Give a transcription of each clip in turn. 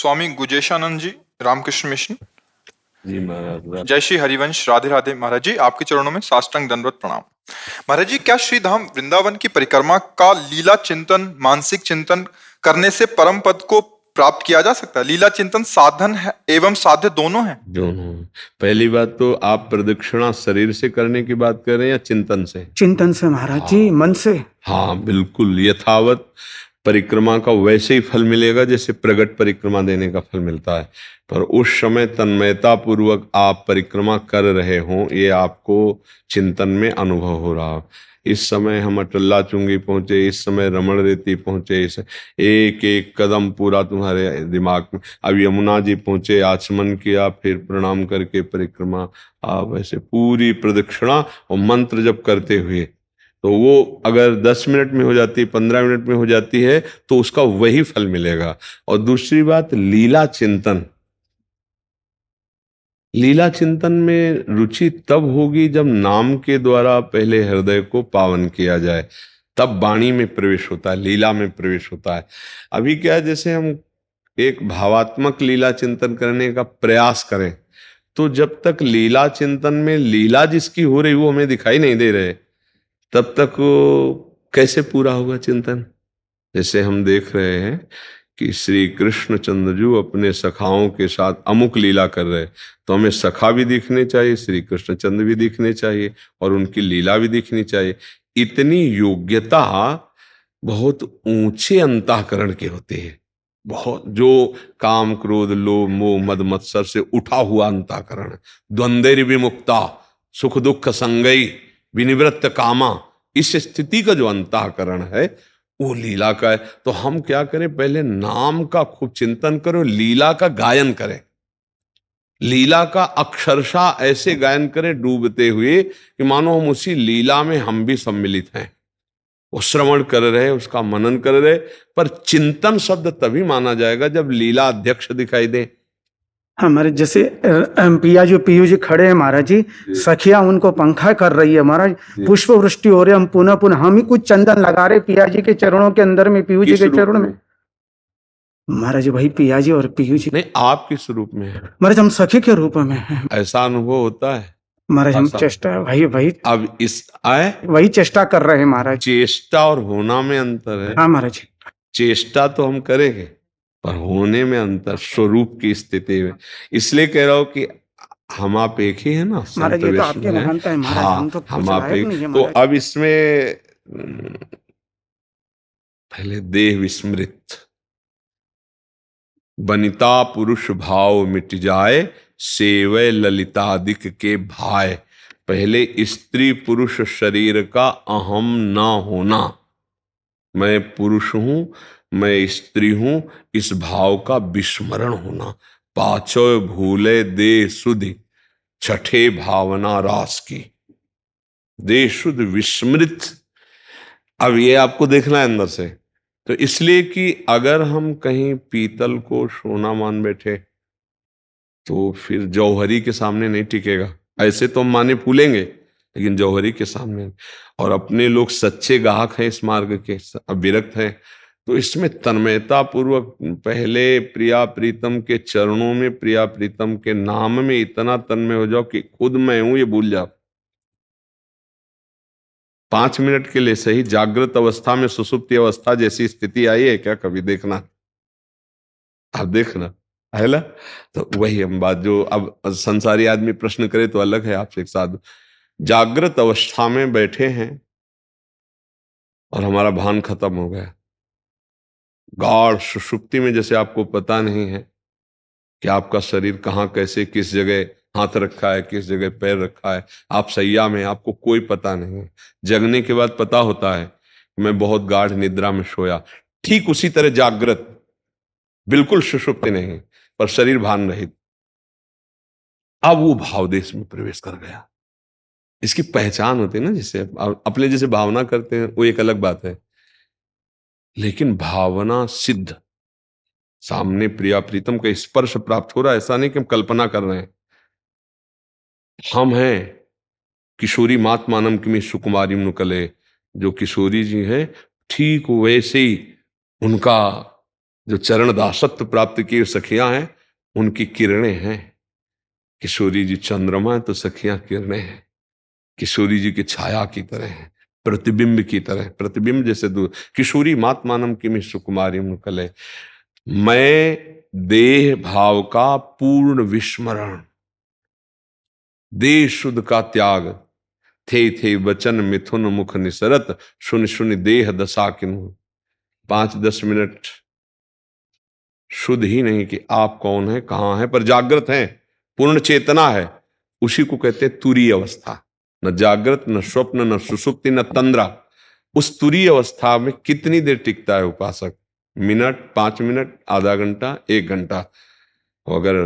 स्वामी गुजेशानंद जी, Ramakrishna mission. जी महाराज। जय श्री हरिवंश। राधे राधे महाराज जी, आपके चरणों में साष्टांग दंडवत प्रणाम। महाराज जी, क्या श्री धाम वृंदावन की परिक्रमा का लीला चिंतन, मानसिक चिंतन करने से परम पद को प्राप्त किया जा सकता है? लीला चिंतन साधन है एवं साध्य दोनों है? दोनों। पहली बात तो आप प्रदक्षिणा शरीर से करने की बात कर रहे हैं या चिंतन से? चिंतन से महाराज जी, मन से। हाँ बिल्कुल, यथावत परिक्रमा का वैसे ही फल मिलेगा जैसे प्रगट परिक्रमा देने का फल मिलता है। पर उस समय तन्मयता पूर्वक आप परिक्रमा कर रहे हों, ये आपको चिंतन में अनुभव हो रहा हो। इस समय हम अटल्ला चुंगी पहुंचे, इस समय रमण रेती पहुंचे, इस एक एक कदम पूरा तुम्हारे दिमाग में। अब यमुना जी पहुंचे, आचमन किया, फिर प्रणाम करके परिक्रमा, आप ऐसे पूरी प्रदक्षिणा और मंत्र जप करते हुए, तो वो अगर 10 मिनट में हो जाती है, 15 मिनट में हो जाती है, तो उसका वही फल मिलेगा। और दूसरी बात, लीला चिंतन। लीला चिंतन में रुचि तब होगी जब नाम के द्वारा पहले हृदय को पावन किया जाए, तब वाणी में प्रवेश होता है, लीला में प्रवेश होता है। अभी क्या है, जैसे हम एक भावात्मक लीला चिंतन करने का प्रयास करें, तो जब तक लीला चिंतन में लीला जिसकी हो रही वो हमें दिखाई नहीं दे रहे, तब तक वो कैसे पूरा होगा चिंतन? जैसे हम देख रहे हैं कि श्री कृष्ण चंद्रजू अपने सखाओं के साथ अमुक लीला कर रहे, तो हमें सखा भी दिखने चाहिए, श्री कृष्ण चंद्र भी दिखने चाहिए, और उनकी लीला भी दिखनी चाहिए। इतनी योग्यता बहुत ऊंचे अंतःकरण के होते हैं, बहुत, जो काम क्रोध लोभ मोह मद मत्सर से उठा हुआ अंतःकरण, द्वंद्व विमुक्ता सुख दुख संगई विनिवृत्त कामा, इस स्थिति का जो अंतःकरण है वो लीला का है। तो हम क्या करें, पहले नाम का खूब चिंतन करो, लीला का गायन करें, लीला का अक्षरशः ऐसे गायन करें डूबते हुए कि मानो हम उसी लीला में हम भी सम्मिलित हैं। वो श्रवण कर रहे, उसका मनन कर रहे। पर चिंतन शब्द तभी माना जाएगा जब लीला अध्यक्ष दिखाई दे। हमारे जैसे पीयू जी खड़े हैं महाराज जी, सखिया उनको पंखा कर रही है महाराज, पुष्प वृष्टि हो रही है, हम पुनः पुनः हम ही कुछ चंदन लगा रहे पिया जी के चरणों के अंदर में, पीयू जी के चरणों में। महाराज भाई पिया जी और पीयू जी नहीं, आप किस रूप में है? महाराज हम सखी के रूप में हैं। ऐसा अनुभव होता है महाराज हम चेष्टा भाई भाई अब इस आए वही चेष्टा कर रहे हैं महाराज। चेष्टा और होना में अंतर है। हाँ महाराज, चेष्टा तो हम करेंगे पर होने में अंतर, स्वरूप की स्थिति में। इसलिए कह रहा हूं कि हम आप एक ही है ना महाराज, ये तो आपके महानता है महाराज। हाँ, हम तो हम आप एक। नहीं है तो महाराज। अब इसमें पहले देह विस्मृत, बनिता पुरुष भाव मिट जाए, सेवय ललितादिक के भाय। पहले स्त्री पुरुष शरीर का अहम ना होना, मैं पुरुष हूं, मैं स्त्री हूं, इस भाव का विस्मरण होना। पाचो भूले देह सुधि, छठे भावना रास की। देह शुद्ध विस्मृत, अब ये आपको देखना है अंदर से। तो इसलिए कि अगर हम कहीं पीतल को सोना मान बैठे तो फिर जौहरी के सामने नहीं टिकेगा। ऐसे तो हम माने फूलेंगे, लेकिन जौहरी के सामने। और अपने लोग सच्चे गाहक हैं इस मार्ग के, अब विरक्त हैं, तो इसमें तन्मयता पूर्वक पहले प्रिया प्रीतम के चरणों में, प्रिया प्रीतम के नाम में इतना तन्मय हो जाओ कि खुद मैं हूं ये भूल जाओ। 5 मिनट के लिए सही, जागृत अवस्था में सुसुप्ति अवस्था जैसी स्थिति आई है क्या कभी? देखना, आप देखना है ना। तो वही हम बात, जो अब संसारी आदमी प्रश्न करे तो अलग है, आपसे एक साथ जागृत अवस्था में बैठे हैं और हमारा भान खत्म हो गया, गाढ़ सुषुप्ति में, जैसे आपको पता नहीं है कि आपका शरीर कहाँ कैसे किस जगह हाथ रखा है, किस जगह पैर रखा है, आप सैया में, आपको कोई पता नहीं है। जगने के बाद पता होता है मैं बहुत गाढ़ निद्रा में सोया। ठीक उसी तरह जागृत, बिल्कुल सुषुप्ति नहीं पर शरीर भान रहित, अब वो भाव देश में प्रवेश कर गया। इसकी पहचान होती है ना, जिसे अपने जैसे भावना करते हैं वो एक अलग बात है, लेकिन भावना सिद्ध, सामने प्रिया प्रीतम का स्पर्श प्राप्त हो रहा है, ऐसा नहीं कि हम कल्पना कर रहे हैं। हम हैं किशोरी मातमानम किमी सुकुमारी नुकले, जो किशोरी जी हैं ठीक वैसे ही उनका जो चरण दासत्व प्राप्त किए सखियां हैं, उनकी किरणें हैं। किशोरी जी चंद्रमा है तो सखियां किरणें हैं, किशोरी जी की छाया की तरह है, प्रतिबिंब की तरह। प्रतिबिंब जैसे दूर, किशोरी मातमानम किमि सुकुमारी मुकले। मैं देह भाव का पूर्ण विस्मरण, देह शुद्ध का त्याग, थे वचन मिथुन मुख निसरत, सुन सुन देह दशा किन्हु। 5-10 मिनट शुद्ध ही नहीं कि आप कौन है, कहां है, पर जागृत हैं, पूर्ण चेतना है, उसी को कहते हैं तुरीय अवस्था। न जागृत, न स्वप्न, न सुषुप्ति, न तंद्रा। उस तुरीय अवस्था में कितनी देर टिकता है उपासक? मिनट, 5 मिनट, आधा घंटा, 1 घंटा। अगर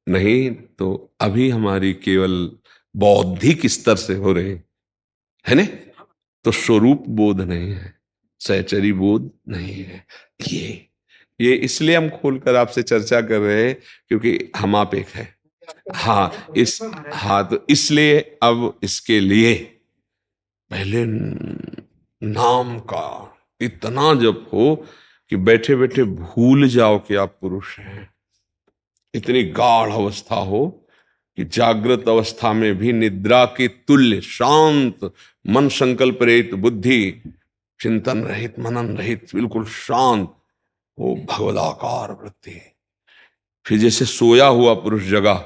नहीं तो अभी हमारी केवल बौद्धिक स्तर से हो रही है ना, तो स्वरूप बोध नहीं है, सहचरी बोध नहीं है। ये इसलिए हम खोलकर आपसे चर्चा कर रहे हैं क्योंकि हम आप एक है। हाँ, तो इसलिए अब इसके लिए पहले नाम का इतना जप हो कि बैठे बैठे भूल जाओ कि आप पुरुष हैं। इतनी गाढ़ अवस्था हो कि जागृत अवस्था में भी निद्रा के तुल्य शांत मन, संकल्प रहित बुद्धि, चिंतन रहित, मनन रहित, बिल्कुल शांत, वो भगवदाकार वृत्ति। फिर जैसे सोया हुआ पुरुष जगा,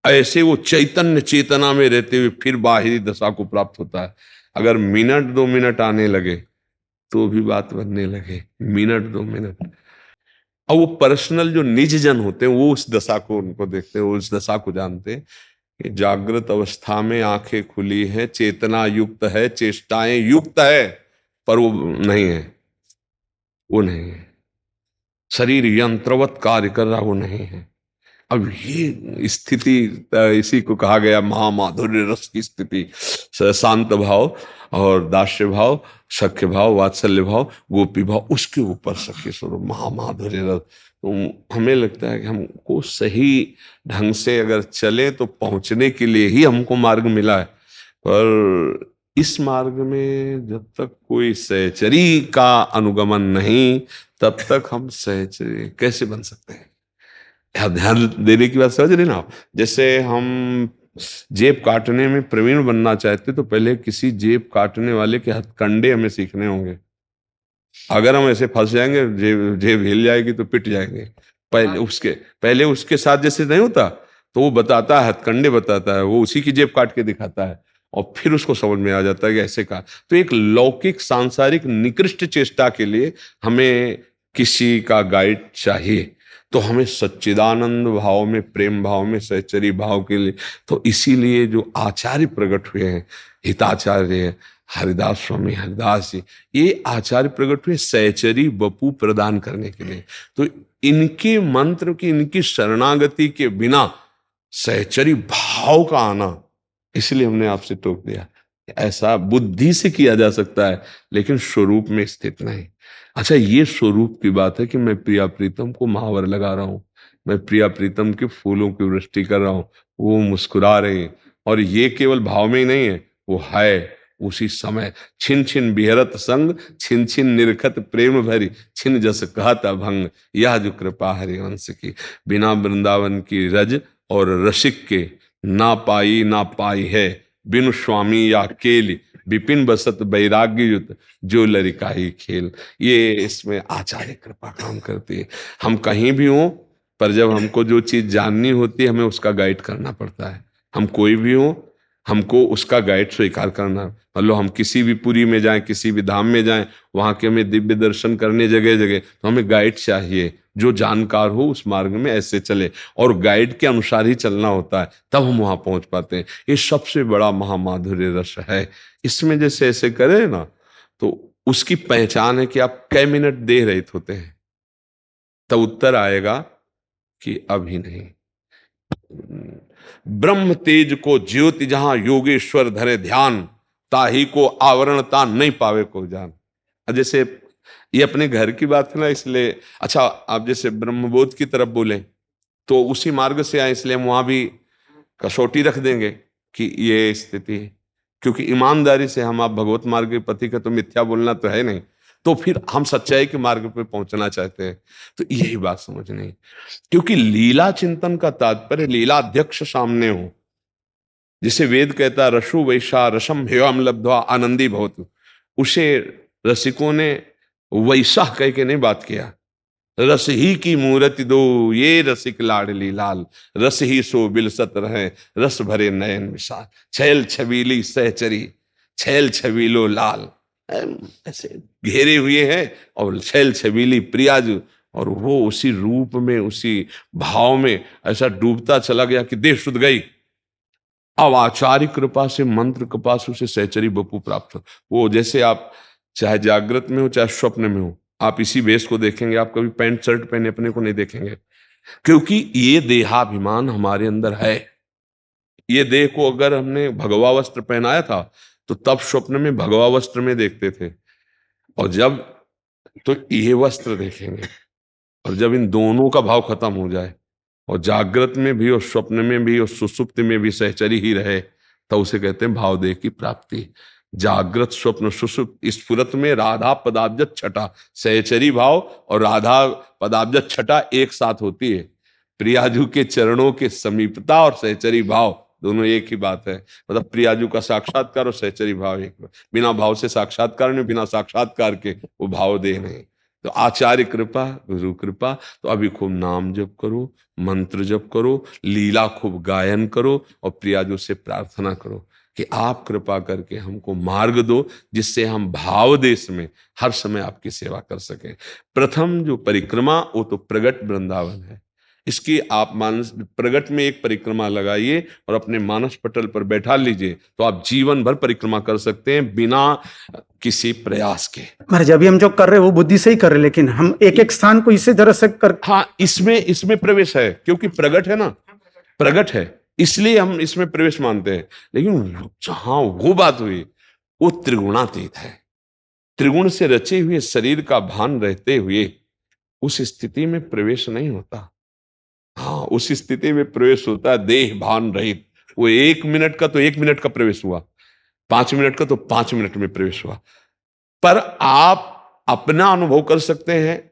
ऐसे वो चैतन्य चेतना में रहते हुए फिर बाहरी दशा को प्राप्त होता है। अगर मिनट 2 मिनट आने लगे तो भी बात बनने लगे, मिनट 2 मिनट। और वो पर्सनल जो निज जन होते हैं वो उस दशा को उनको देखते हैं, वो उस दशा को जानते हैं कि जागृत अवस्था में आंखें खुली है, चेतना युक्त है, चेष्टाएं युक्त है, पर वो नहीं है, वो नहीं है। शरीर यंत्रवत कार्य कर रहा, वो नहीं है। अब ये स्थिति, इसी को कहा गया महामाधुर्य रस की स्थिति। शांत भाव और दास्य भाव, सख्य भाव, वात्सल्य भाव, गोपी भाव, उसके ऊपर सख्य स्वरूप महामाधुर्य रस। तो हमें लगता है कि हमको सही ढंग से अगर चले तो पहुंचने के लिए ही हमको मार्ग मिला है, पर इस मार्ग में जब तक कोई सहचरी का अनुगमन नहीं, तब तक हम सहचरी कैसे बन सकते हैं? ध्यान देने की बात समझ रहे ना आप? जैसे हम जेब काटने में प्रवीण बनना चाहते तो पहले किसी जेब काटने वाले के हथकंडे हमें सीखने होंगे। अगर हम ऐसे फंस जाएंगे, जेब जेब हिल जाएगी तो पिट जाएंगे। पहले उसके साथ जैसे नहीं होता, तो वो बताता है, हथकंडे बताता है, वो उसी की जेब काट के दिखाता है और फिर उसको समझ में आ जाता है कि ऐसे का। तो एक लौकिक सांसारिक निकृष्ट चेष्टा के लिए हमें किसी का गाइड चाहिए, तो हमें सच्चिदानंद भाव में, प्रेम भाव में, सहचरी भाव के लिए। तो इसीलिए जो आचार्य प्रकट हुए हैं, हिताचार्य हरिदास स्वामी हरिदास जी, ये आचार्य प्रकट हुए सहचरी बपू प्रदान करने के लिए। तो इनके मंत्र की, इनकी शरणागति के बिना सहचरी भाव का आना, इसलिए हमने आपसे टोक दिया। ऐसा बुद्धि से किया जा सकता है लेकिन स्वरूप में स्थित नहीं। अच्छा, ये स्वरूप की बात है कि मैं प्रिया प्रीतम को महावर लगा रहा हूं, मैं प्रिया प्रीतम के फूलों की वृष्टि कर रहा हूं, वो मुस्कुरा रहे हैं, और ये केवल भाव में ही नहीं है, वो है उसी समय। छिन छिन बिहरत संग, छिन छिन निरखत प्रेम भरी, छिन जस कहत अभंग, यह जो कृपा हरिवंश की। बिना वृंदावन की रज और रसिक के ना पाई है, बिनु स्वामी या केली, विपिन बसत वैराग्य युत, जो लरिकाई खेल। ये इसमें आचार्य कृपा काम करती है। हम कहीं भी हों, पर जब हमको जो चीज जाननी होती है, हमें उसका गाइड करना पड़ता है। हम कोई भी हों, हमको उसका गाइड स्वीकार करना। मतलब हम किसी भी पुरी में जाएं, किसी भी धाम में जाएं, वहां के हमें दिव्य दर्शन करने जगह जगह, तो हमें गाइड चाहिए जो जानकार हो, उस मार्ग में ऐसे चले, और गाइड के अनुसार ही चलना होता है, तब हम वहां पहुंच पाते हैं। ये सबसे बड़ा महामाधुर्य रस है। इसमें जैसे ऐसे करें ना, तो उसकी पहचान है कि आप कै मिनट देह रहित होते हैं, तब उत्तर आएगा कि अभी नहीं। ब्रह्म तेज को ज्योति जहां योगेश्वर धरे ध्यान, ताही को आवरणता नहीं पावे को जान। जैसे ये अपने घर की बात है ना, इसलिए अच्छा, आप जैसे ब्रह्मबोध की तरफ बोले तो उसी मार्ग से आए, इसलिए हम वहां भी कसौटी रख देंगे कि ये स्थिति है। क्योंकि ईमानदारी से हम आप भगवत मार्ग के पति का तो मिथ्या बोलना तो है नहीं, तो फिर हम सच्चाई के मार्ग पे पहुंचना चाहते हैं। तो यही बात समझनी है, क्योंकि लीला चिंतन का तात्पर्य लीला अध्यक्ष सामने हो, जिसे वेद कहता रसु वैशा रसम हेयम लब्ध्वा आनंदी भवतु, उसे रसिकों ने वैसा कह के नहीं बात किया। रस ही की मूर्ति दो ये रसिक लाडली लाल, रस ही सो बिलसत रहे रस भरे नयन विशाल, छैल छबीली सहचरी छैल छबीलो लाल, ऐसे घेरे हुए हैं और छैल छबीली प्रियाजू, और वो उसी रूप में उसी भाव में ऐसा डूबता चला गया कि देह शुद्ध गई। अब आचार्य कृपा से मंत्र कृपा से उसे सहचरी बपू प्राप्त हो। वो जैसे आप चाहे जागृत में हो चाहे स्वप्न में हो, आप इसी वेश को देखेंगे, आप कभी पैंट शर्ट पहने अपने को नहीं देखेंगे, क्योंकि ये देहाभिमान हमारे अंदर है। ये देह को अगर हमने भगवा वस्त्र पहनाया था तो तब स्वप्न में भगवा वस्त्र में देखते थे, और जब तो ये वस्त्र देखेंगे। और जब इन दोनों का भाव खत्म हो जाए और जागृत में भी और स्वप्न में भी और सुसुप्त में भी सहचरी ही रहे, तो उसे कहते हैं भाव देह की प्राप्ति। जागृत स्वप्न सुसुप्त स्फुरत में राधा पदाब्ज छटा, सहचरी भाव और राधा पदाब्ज छटा एक साथ होती है। प्रियाजू के चरणों के समीपता और सहचरी भाव दोनों एक ही बात है। मतलब प्रियाजू का साक्षात्कार और सहचरी भाव एक, बिना भाव से साक्षात्कार नहीं, बिना साक्षात्कार के वो भाव देह नहीं। तो आचार्य कृपा गुरु कृपा, तो अभी खूब नाम जप करो, मंत्र जप करो, लीला खूब गायन करो और प्रियाजू से प्रार्थना करो कि आप कृपा करके हमको मार्ग दो, जिससे हम भाव देश में हर समय आपकी सेवा कर सकें। प्रथम जो परिक्रमा वो तो प्रगट वृंदावन है, इसकी आप मानस प्रगट में एक परिक्रमा लगाइए और अपने मानस पटल पर बैठा लीजिए, तो आप जीवन भर परिक्रमा कर सकते हैं बिना किसी प्रयास के। महाराज अभी हम जो कर रहे हैं वो बुद्धि से ही कर रहे हैं, लेकिन हम एक एक स्थान को इसे तरह से कर, हाँ, इसमें प्रवेश है, क्योंकि प्रगट है ना, प्रगट है इसलिए हम इसमें प्रवेश मानते हैं। लेकिन जहां वो बात हुई वो त्रिगुणातीत है, त्रिगुण से रचे हुए शरीर का भान रहते हुए उस स्थिति में प्रवेश नहीं होता। हाँ, उस स्थिति में प्रवेश होता है देह भान रहित। वो 1 मिनट का तो 1 मिनट का प्रवेश हुआ, 5 मिनट का तो 5 मिनट में प्रवेश हुआ। पर आप अपना अनुभव कर सकते हैं,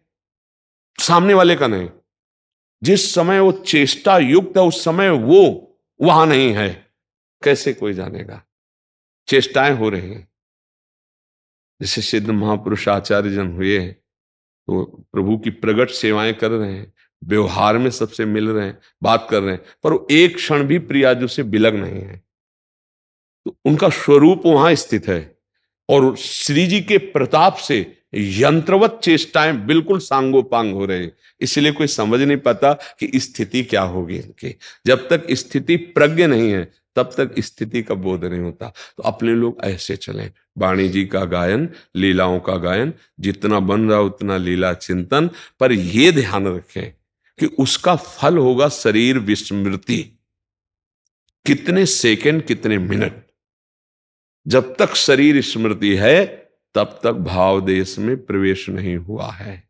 सामने वाले का नहीं। जिस समय वो चेष्टा युक्त है उस समय वो वहां नहीं है, कैसे कोई जानेगा? चेष्टाएं हो रही हैं। जैसे सिद्ध महापुरुष आचार्य जन हुए तो प्रभु की प्रगट सेवाएं कर रहे हैं, व्यवहार में सबसे मिल रहे हैं, बात कर रहे हैं, पर वो एक क्षण भी प्रियाजू से बिलग नहीं है। तो उनका स्वरूप वहां स्थित है और श्री जी के प्रताप से यंत्रवत चेष्टाएं बिल्कुल सांगोपांग हो रहे, इसलिए कोई समझ नहीं पाता कि स्थिति क्या होगी इनकी। जब तक स्थिति प्रज्ञ नहीं है तब तक स्थिति का बोध नहीं होता। तो अपने लोग ऐसे चलें, वाणी जी का गायन, लीलाओं का गायन, जितना बन रहा उतना लीला चिंतन, पर यह ध्यान रखें कि उसका फल होगा शरीर विस्मृति। कितने सेकंड कितने मिनट, जब तक शरीर स्मृति है तब तक भाव देश में प्रवेश नहीं हुआ है।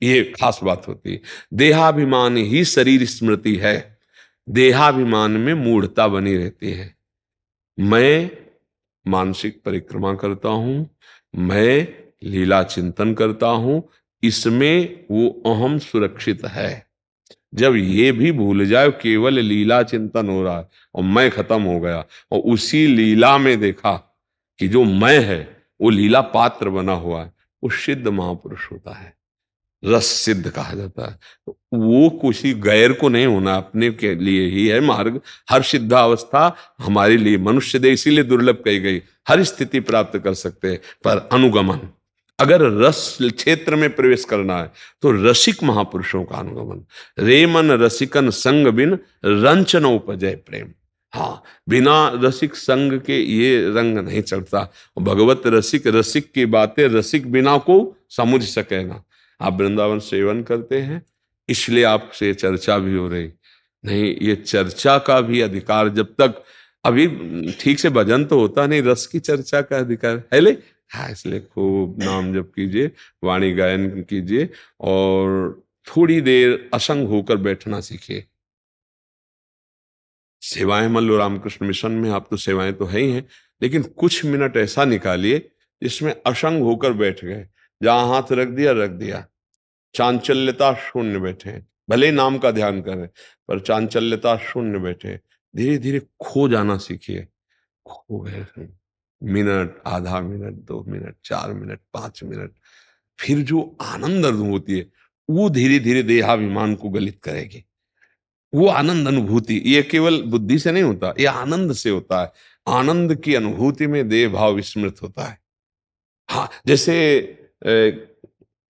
ये खास बात होती है। देहाभिमान ही शरीर स्मृति है, देहाभिमान में मूढ़ता बनी रहती है। मैं मानसिक परिक्रमा करता हूं, मैं लीला चिंतन करता हूं, इसमें वो अहम सुरक्षित है। जब ये भी भूल जाए केवल लीला चिंतन हो रहा है और मैं खत्म हो गया, और उसी लीला में देखा कि जो मैं है वो लीला पात्र बना हुआ है, वो सिद्ध महापुरुष होता है, रस सिद्ध कहा जाता है। तो वो किसी गैर को नहीं होना, अपने के लिए ही है मार्ग। हर सिद्धावस्था हमारे लिए मनुष्य दे इसीलिए दुर्लभ कही गई, हर स्थिति प्राप्त कर सकते हैं, पर अनुगमन, अगर रस क्षेत्र में प्रवेश करना है तो रसिक महापुरुषों का अनुगमन। रे मन रसिकन संग बिन रंच न उपजय प्रेम। हाँ, बिना रसिक संग के ये रंग नहीं चढ़ता। भगवत रसिक, रसिक की बातें रसिक बिना को समझ सके ना। आप वृंदावन सेवन करते हैं इसलिए आपसे चर्चा भी हो रही, नहीं ये चर्चा का भी अधिकार, जब तक अभी ठीक से भजन तो होता नहीं, रस की चर्चा का अधिकार है ले। हाँ, इसलिए खूब नाम जप कीजिए, वाणी गायन कीजिए और थोड़ी देर असंग होकर बैठना सीखिए। सेवाएं मान लो रामकृष्ण मिशन में आप तो सेवाएं तो है ही हैं, लेकिन कुछ मिनट ऐसा निकालिए जिसमें असंग होकर बैठ गए जहां हाथ रख दिया। चांचल्यता शून्य बैठे, भले ही नाम का ध्यान करें पर चांचल्यता शून्य बैठे। धीरे धीरे खो जाना सीखिए। खो गए, मिनट, आधा मिनट, 2 मिनट, 4 मिनट, 5 मिनट, फिर जो आनंद अनुभूति है वो धीरे धीरे देहाभिमान को गलित करेगी। वो आनंद अनुभूति ये केवल बुद्धि से नहीं होता, ये आनंद से होता है। आनंद की अनुभूति में देह भाव विस्मृत होता है। हाँ, जैसे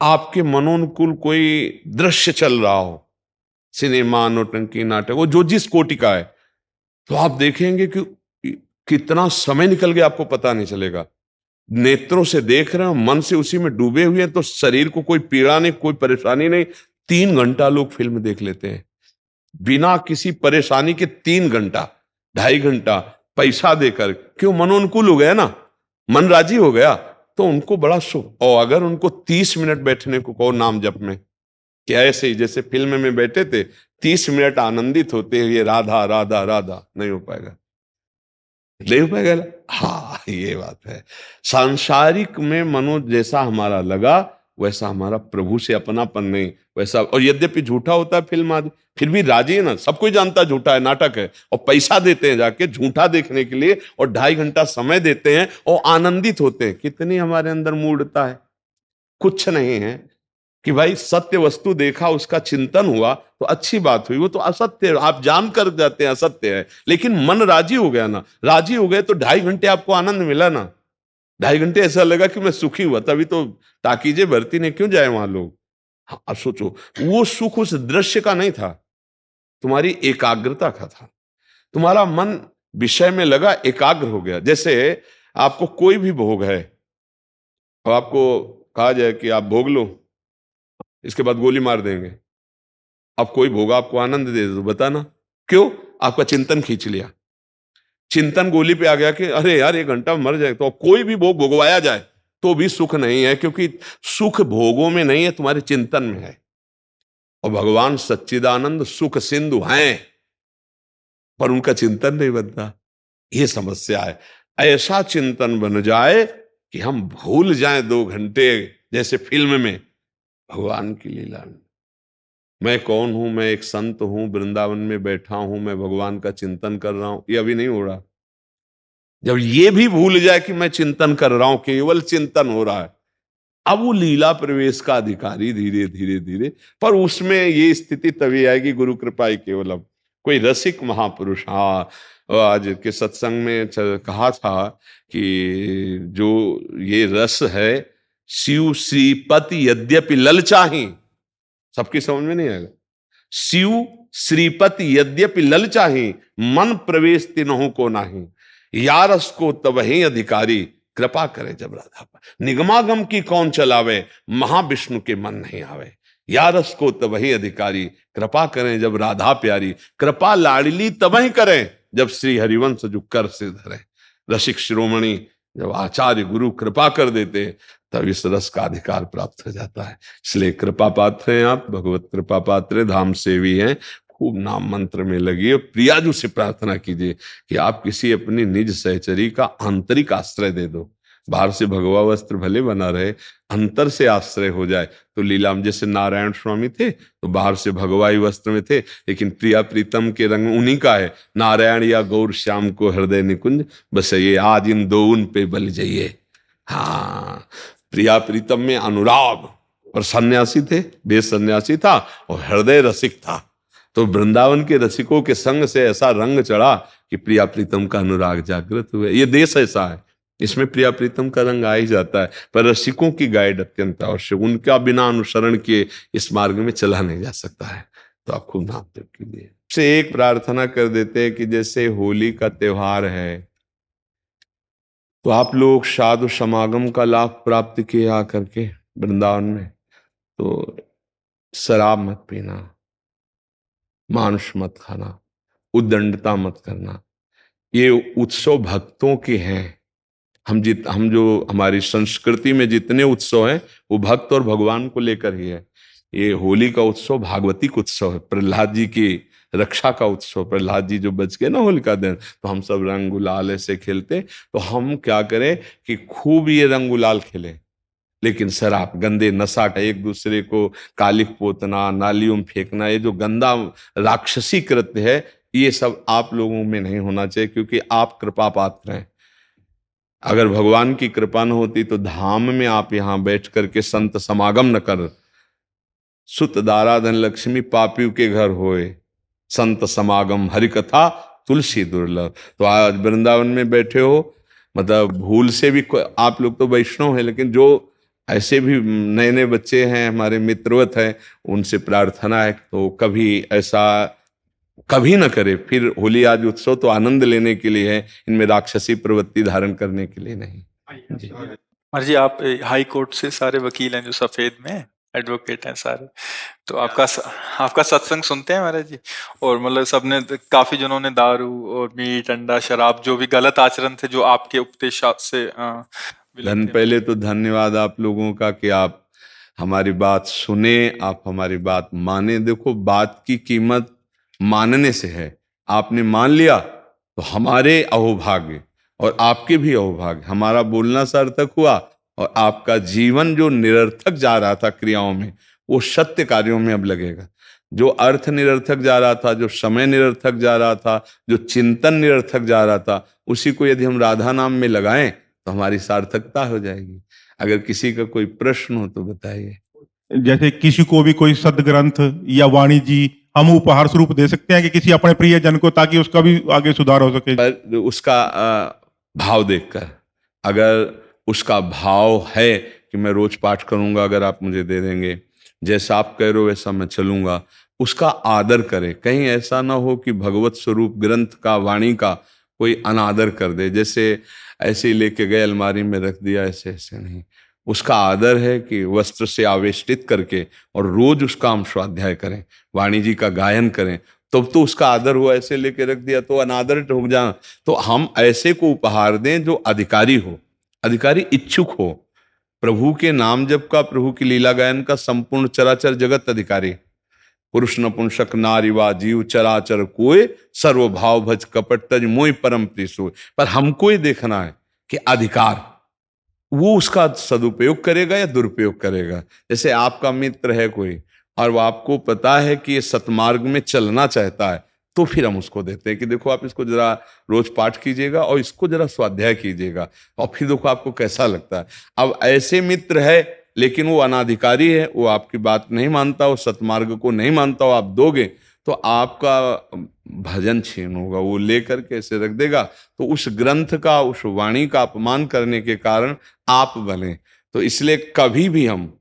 आपके मनोनुकूल कोई दृश्य चल रहा हो, सिनेमा, नौटंकी, नाटक, वो जो जिस कोटि का है, तो आप देखेंगे कि कितना समय निकल गया आपको पता नहीं चलेगा। नेत्रों से देख रहे हो, मन से उसी में डूबे हुए हैं, तो शरीर को कोई पीड़ा नहीं, कोई परेशानी नहीं। 3 घंटा लोग फिल्म देख लेते हैं बिना किसी परेशानी के। 3 घंटा, 2.5 घंटा पैसा देकर, क्यों? मनोनुकूल हो गया ना, मन राजी हो गया, तो उनको बड़ा सुख। और अगर उनको 30 मिनट बैठने को कहो नाम जप में, क्या ऐसे ही जैसे फिल्म में बैठे थे 30 मिनट आनंदित होते हुए राधा राधा राधा, नहीं हो पाएगा, नहीं हो पाएगा। हाँ, ये बात है। सांसारिक में मनो जैसा हमारा लगा वैसा हमारा प्रभु से अपनापन नहीं वैसा। और यद्यपि झूठा होता है फिल्म आदि, फिर भी राजी है ना, सब कोई जानता है झूठा है, नाटक है, और पैसा देते हैं जाके झूठा देखने के लिए, और 2.5 घंटा समय देते हैं और आनंदित होते हैं। कितनी हमारे अंदर मूढ़ता है। कुछ नहीं है कि भाई सत्य वस्तु देखा, उसका चिंतन हुआ तो अच्छी बात हुई, वो तो असत्य है, आप जान कर जाते हैं असत्य है, लेकिन मन राजी हो गया ना, राजी हो गए तो 2.5 घंटे आपको आनंद मिला ना। 2.5 घंटे ऐसा लगा कि मैं सुखी हुआ, तभी तो ताकीजे भरती ने क्यों जाए वहां लोग। हाँ, अब सोचो, वो सुख उस दृश्य का नहीं था, तुम्हारी एकाग्रता का था। तुम्हारा मन विषय में लगा, एकाग्र हो गया। जैसे आपको कोई भी भोग है और आपको कहा जाए कि आप भोग लो, इसके बाद गोली मार देंगे, अब कोई भोग आपको आनंद दे दे तो बताना क्यों? आपका चिंतन खींच लिया, चिंतन गोली पे आ गया कि अरे यार 1 घंटा मर जाए। तो कोई भी भोग भोगवाया जाए तो भी सुख नहीं है, क्योंकि सुख भोगों में नहीं है, तुम्हारे चिंतन में है। और भगवान सच्चिदानंद सुख सिंधु हैं, पर उनका चिंतन नहीं बनता, ये समस्या है। ऐसा चिंतन बन जाए कि हम भूल जाएं 2 घंटे, जैसे फिल्म में भगवान की लीला में, मैं कौन हूं, मैं एक संत हूं, वृंदावन में बैठा हूं, मैं भगवान का चिंतन कर रहा हूं। ये अभी नहीं हो रहा। जब ये भी भूल जाए कि मैं चिंतन कर रहा हूं, केवल चिंतन हो रहा है, अब वो लीला प्रवेश का अधिकारी धीरे धीरे धीरे। पर उसमें ये स्थिति तभी आएगी गुरु कृपा ही केवल। अब कोई रसिक महापुरुष, हाँ, आज के सत्संग में कहा था कि जो ये रस है, शिव श्रीपति यद्यपि ललचाही, सबकी समझ में नहीं आएगा। शिव श्रीपति यद्यपि ललचाही, मन प्रवेश तिनहु को नाही, यारस को तबहि अधिकारी, कृपा करे जब राधा पर। निगमागम की कौन चलावे, महाविष्णु के मन नहीं आवे, यारस को तबहि अधिकारी, कृपा करें जब राधा प्यारी। कृपा लाडली तबहि करें जब श्री हरिवंश जो कर से धरे। रसिक शिरोमणि जब आचार्य गुरु कृपा कर देते तब इस रस का अधिकार प्राप्त हो जाता है। इसलिए कृपा पात्र हैं आप, भगवत कृपा पात्र, धाम सेवी हैं। खूब नाम मंत्र में लगिए, प्रियाजू से प्रार्थना कीजिए कि आप किसी अपनी निज सहचरी का आंतरिक आश्रय दे दो। बाहर से भगवा वस्त्र भले बना रहे, अंतर से आश्रय हो जाए तो लीला में। जैसे नारायण स्वामी थे तो बाहर से भगवाई वस्त्र में थे, लेकिन प्रिया प्रीतम के रंग उन्हीं का है। नारायण या गौर श्याम को हृदय निकुंज बस ये, आज इन दो उन पे बल जाइए। हाँ, प्रिया प्रीतम में अनुराग, और सन्यासी थे, बेस सन्यासी था और हृदय रसिक था। तो वृंदावन के रसिकों के संग से ऐसा रंग चढ़ा कि प्रिया प्रीतम का अनुराग जागृत हुए। ये देश ऐसा है, इसमें प्रिया प्रीतम का रंग आ ही जाता है। पर रसिकों की गाइड अत्यंत आवश्यक, उनका बिना अनुसरण के इस मार्ग में चला नहीं जा सकता है। तो आप खूब नाम जप कीजिए। से एक प्रार्थना कर देते हैं कि जैसे होली का त्योहार है तो आप लोग साधु समागम का लाभ प्राप्त किए आकर के वृंदावन में, तो शराब मत पीना, मांस मत खाना, उद्दंडता मत करना। ये उत्सव भक्तों के हैं। हम जो हमारी संस्कृति में जितने उत्सव हैं वो भक्त और भगवान को लेकर ही है। ये होली का उत्सव भागवतिक उत्सव है, प्रहलाद जी की रक्षा का उत्सव। प्रहलाद जी जो बच गए ना होलिका दहन, तो हम सब रंग गुलाल ऐसे खेलते। तो हम क्या करें कि खूब ये रंग गुलाल खेलें, लेकिन शराब, गंदे नशा का, एक दूसरे को कालिख पोतना, नालियों में फेंकना, ये जो गंदा राक्षसी कृत्य है, ये सब आप लोगों में नहीं होना चाहिए, क्योंकि आप कृपा पात्र हैं। अगर भगवान की कृपा न होती तो धाम में आप यहाँ बैठ करके संत समागम न कर, सुत दारा धन लक्ष्मी पापियों के घर होए, संत समागम हरि कथा तुलसी दुर्लभ। तो आज वृंदावन में बैठे हो, मतलब भूल से भी आप लोग तो वैष्णव हैं, लेकिन जो ऐसे भी नए नए बच्चे हैं, हमारे मित्रवत हैं, उनसे प्रार्थना है तो कभी ऐसा कभी न करे। फिर होली आज उत्सव तो आनंद लेने के लिए है, इनमें राक्षसी प्रवृत्ति धारण करने के लिए नहीं। जी। महाराज जी, आप हाई कोर्ट से सारे वकील हैं जो सफेद में एडवोकेट हैं सारे, तो आपका सत्संग सुनते हैं महाराज जी? और मतलब सबने काफी जनों ने दारू और मीट अंडा शराब जो भी गलत आचरण थे जो आपके उपदेश से पहले तो धन्यवाद आप लोगों का कि आप हमारी बात सुने, आप हमारी बात माने। देखो, बात की कीमत मानने से है। आपने मान लिया तो हमारे अहोभाग्य और आपके भी अहोभाग्य, हमारा बोलना सार्थक हुआ और आपका जीवन जो निरर्थक जा रहा था क्रियाओं में, वो सत्य कार्यों में अब लगेगा। जो अर्थ निरर्थक जा रहा था, जो समय निरर्थक जा रहा था, जो चिंतन निरर्थक जा रहा था, उसी को यदि हम राधा नाम में लगाएं तो हमारी सार्थकता हो जाएगी। अगर किसी का कोई प्रश्न हो तो बताइए। जैसे किसी को भी कोई सदग्रंथ या वाणी जी हम उपहार स्वरूप दे सकते हैं कि किसी अपने प्रिय जन को, ताकि उसका भी आगे सुधार हो सके? पर उसका भाव देखकर, अगर उसका भाव है कि मैं रोज पाठ करूंगा, अगर आप मुझे दे देंगे, जैसा आप कह रहे हो वैसा मैं चलूंगा, उसका आदर करें। कहीं ऐसा ना हो कि भगवत स्वरूप ग्रंथ का, वाणी का कोई अनादर कर दे, जैसे ऐसे ही लेके गए अलमारी में रख दिया, ऐसे ऐसे नहीं। उसका आदर है कि वस्त्र से आवेष्टित करके और रोज उसका हम स्वाध्याय करें, वाणी जी का गायन करें, तब तो उसका आदर हुआ। ऐसे लेके रख दिया तो अनादर हो जाए। तो हम ऐसे को उपहार दें जो अधिकारी हो, अधिकारी इच्छुक हो, प्रभु के नाम जप का, प्रभु की लीला गायन का संपूर्ण चराचर जगत अधिकारी। पुरुष नपुंसक नारी वा जीव चराचर कोय, सर्वभाव भज कपट तज मोय परम प्रिय सोय। पर हमको ही देखना है कि अधिकार वो उसका सदुपयोग करेगा या दुरुपयोग करेगा। जैसे आपका मित्र है कोई और वो आपको पता है कि ये सतमार्ग में चलना चाहता है, तो फिर हम उसको देते हैं कि देखो आप इसको जरा रोज पाठ कीजिएगा और इसको जरा स्वाध्याय कीजिएगा, और फिर देखो आपको कैसा लगता है। अब ऐसे मित्र है लेकिन वो अनाधिकारी है, वो आपकी बात नहीं मानता, वो सतमार्ग को नहीं मानता, वो आप दोगे तो आपका भजन छीन होगा, वो लेकर के ऐसे रख देगा। तो उस ग्रंथ का, उस वाणी का अपमान करने के कारण आप बने। तो इसलिए कभी भी हम,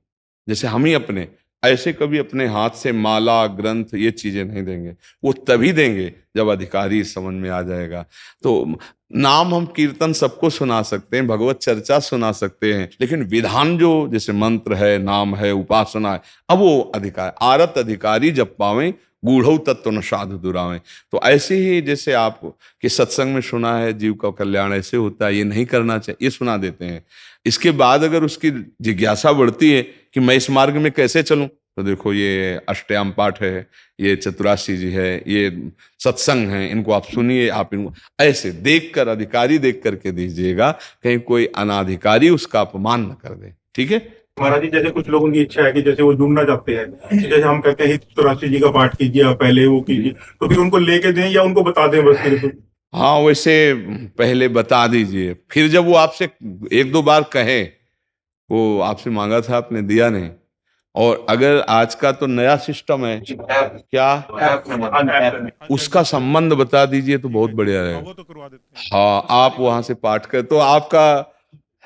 जैसे हम ही अपने ऐसे कभी अपने हाथ से माला, ग्रंथ, ये चीजें नहीं देंगे। वो तभी देंगे जब अधिकारी समझ में आ जाएगा। तो नाम हम कीर्तन सबको सुना सकते हैं, भगवत चर्चा सुना सकते हैं, लेकिन विधान जो जैसे मंत्र है, नाम है, उपासना है, अब वो अधिकार आरत अधिकारी जब पावें, गूढ़ तत्व न साधु दुरावें। तो ऐसे ही जैसे आप कि सत्संग में सुना है जीव का कल्याण ऐसे होता है, ये नहीं करना चाहिए, ये सुना देते हैं। इसके बाद अगर उसकी जिज्ञासा बढ़ती है कि मैं इस मार्ग में कैसे चलूं, तो देखो ये अष्टयाम पाठ है, ये चतुराशी जी है, ये सत्संग है, इनको आप सुनिए। आप इनको ऐसे देखकर, अधिकारी देख करके दीजिएगा, कहीं कोई अनाधिकारी उसका अपमान न कर दे। ठीक है महाराज जी, जैसे कुछ लोगों की इच्छा है कि जैसे वो जुड़ना चाहते हैं, जैसे हम कहते हैं चतुराशी जी का पाठ कीजिए, पहले वो कीजिए, तो फिर उनको लेके दें या उनको बता दें बस? हाँ, वैसे पहले बता दीजिए, फिर जब वो आपसे एक दो बार कहे, वो आपसे मांगा था आपने दिया नहीं, और अगर आज का तो नया सिस्टम है क्या, उसका संबंध बता दीजिए तो बहुत बढ़िया रहेगा। हाँ, आप वहां से पाठ कर तो आपका,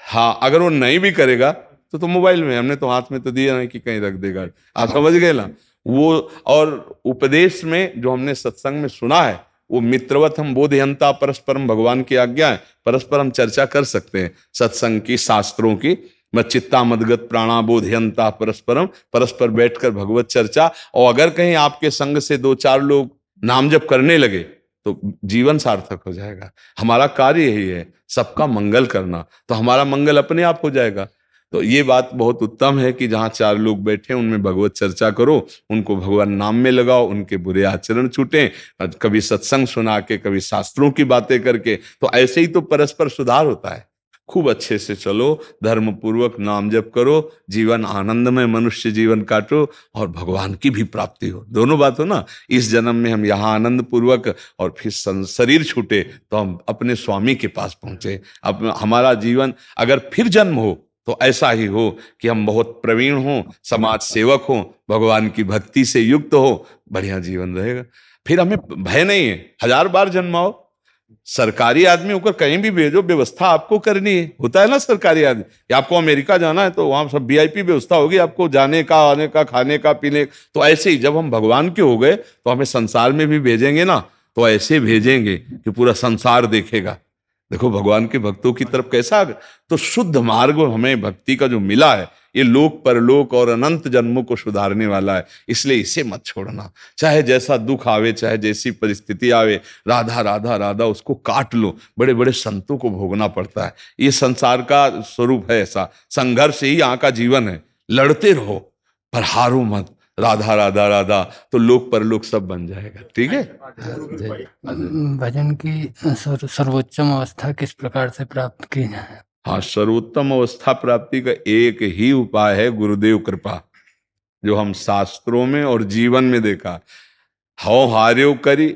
हाँ, अगर वो नहीं भी करेगा तो मोबाइल में, हमने तो हाथ में तो दिया नहीं कि कहीं रख देगा। आप समझ गए ना वो। और उपदेश में जो हमने सत्संग में सुना है, वो मित्रवत हम बोधयंता परस्परम, भगवान की आज्ञा है, परस्पर हम चर्चा कर सकते हैं सत्संग की, शास्त्रों की। मच्चित्ता मदगत प्राणा बोधयंता परस्परम, परस्पर बैठकर भगवत चर्चा। और अगर कहीं आपके संग से दो चार लोग नाम जप करने लगे तो जीवन सार्थक हो जाएगा। हमारा कार्य यही है, सबका मंगल करना, तो हमारा मंगल अपने आप हो जाएगा। तो ये बात बहुत उत्तम है कि जहाँ चार लोग बैठे उनमें भगवत चर्चा करो, उनको भगवान नाम में लगाओ, उनके बुरे आचरण छूटें, कभी सत्संग सुना के, कभी शास्त्रों की बातें करके, तो ऐसे ही तो परस्पर सुधार होता है। खूब अच्छे से चलो, धर्म पूर्वक नाम जप करो, जीवन आनंदमय मनुष्य जीवन काटो और भगवान की भी प्राप्ति हो। दोनों बात हो ना, इस जन्म में हम यहाँ आनंद पूर्वक और फिर शरीर छूटे तो हम अपने स्वामी के पास पहुंचे। अब हमारा जीवन अगर फिर जन्म हो तो ऐसा ही हो कि हम बहुत प्रवीण हों, समाज सेवक हों, भगवान की भक्ति से युक्त हो, बढ़िया जीवन रहेगा। फिर हमें भय नहीं है, 1000 बार जन्माओ, सरकारी आदमी होकर कहीं भी भेजो, व्यवस्था आपको करनी है। होता है ना सरकारी आदमी, या आपको अमेरिका जाना है तो वहां सब VIP व्यवस्था होगी आपको, जाने का, आने का, खाने का, पीने। तो ऐसे ही जब हम भगवान के हो गए तो हमें संसार में भी भेजेंगे ना, तो ऐसे भेजेंगे कि पूरा संसार देखेगा, देखो भगवान के भक्तों की तरफ कैसा। तो शुद्ध मार्ग हमें भक्ति का जो मिला है, ये लोक परलोक और अनंत जन्मों को सुधारने वाला है, इसलिए इसे मत छोड़ना। चाहे जैसा दुख आवे, चाहे जैसी परिस्थिति आवे, राधा राधा राधा उसको काट लो। बड़े बड़े संतों को भोगना पड़ता है, ये संसार का स्वरूप है ऐसा, संघर्ष ही यहाँ का जीवन है। लड़ते रहो पर हारो मत, राधा राधा राधा, तो लोक परलोक सब बन जाएगा। ठीक है। भजन की सर्वोच्चम अवस्था किस प्रकार से प्राप्त की जाए? हाँ, सर्वोत्तम अवस्था प्राप्ति का एक ही उपाय है, गुरुदेव कृपा, जो हम शास्त्रों में और जीवन में देखा। हौ हार्यो करी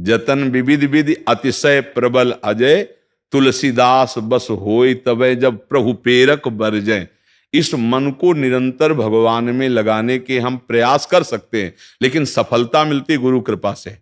जतन विविध विधि, अतिशय प्रबल अजय, तुलसीदास बस होय तबे जब प्रभु पेरक बरजय। इस मन को निरंतर भगवान में लगाने के हम प्रयास कर सकते हैं, लेकिन सफलता मिलती गुरु कृपा से।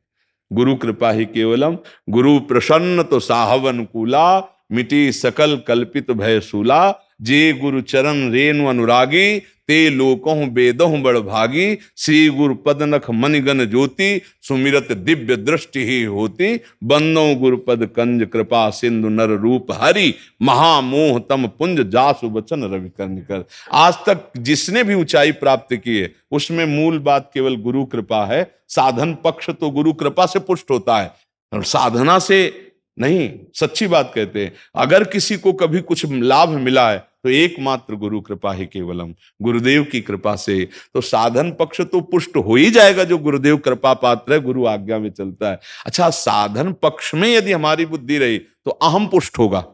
गुरु कृपा ही केवलम, गुरु प्रसन्न तो साहब अनुकूला, मिटी सकल कल्पित भय सूला। जे गुरु चरण रेणु अनुरागी, ते लोकों वेदों बड़ भागी। श्री गुरु पद नख मनिगन ज्योति, सुमिरत दिव्य दृष्टि ही होती। बंदो गुरुपद कंज कृपा सिंधु नर रूप हरि, महामोह तम पुंज जासु बचन रवि कर। आज तक जिसने भी ऊंचाई प्राप्त की है उसमें मूल बात केवल गुरु कृपा है। साधन पक्ष तो गुरु कृपा से पुष्ट होता है और साधना से नहीं। सच्ची बात कहते हैं, अगर किसी को कभी कुछ लाभ मिला है तो एकमात्र गुरु कृपा ही केवलम, गुरुदेव की कृपा से। तो साधन पक्ष तो पुष्ट हो ही जाएगा जो गुरुदेव कृपा पात्र है, गुरु आज्ञा में चलता है। अच्छा, साधन पक्ष में यदि हमारी बुद्धि रही तो अहम पुष्ट होगा,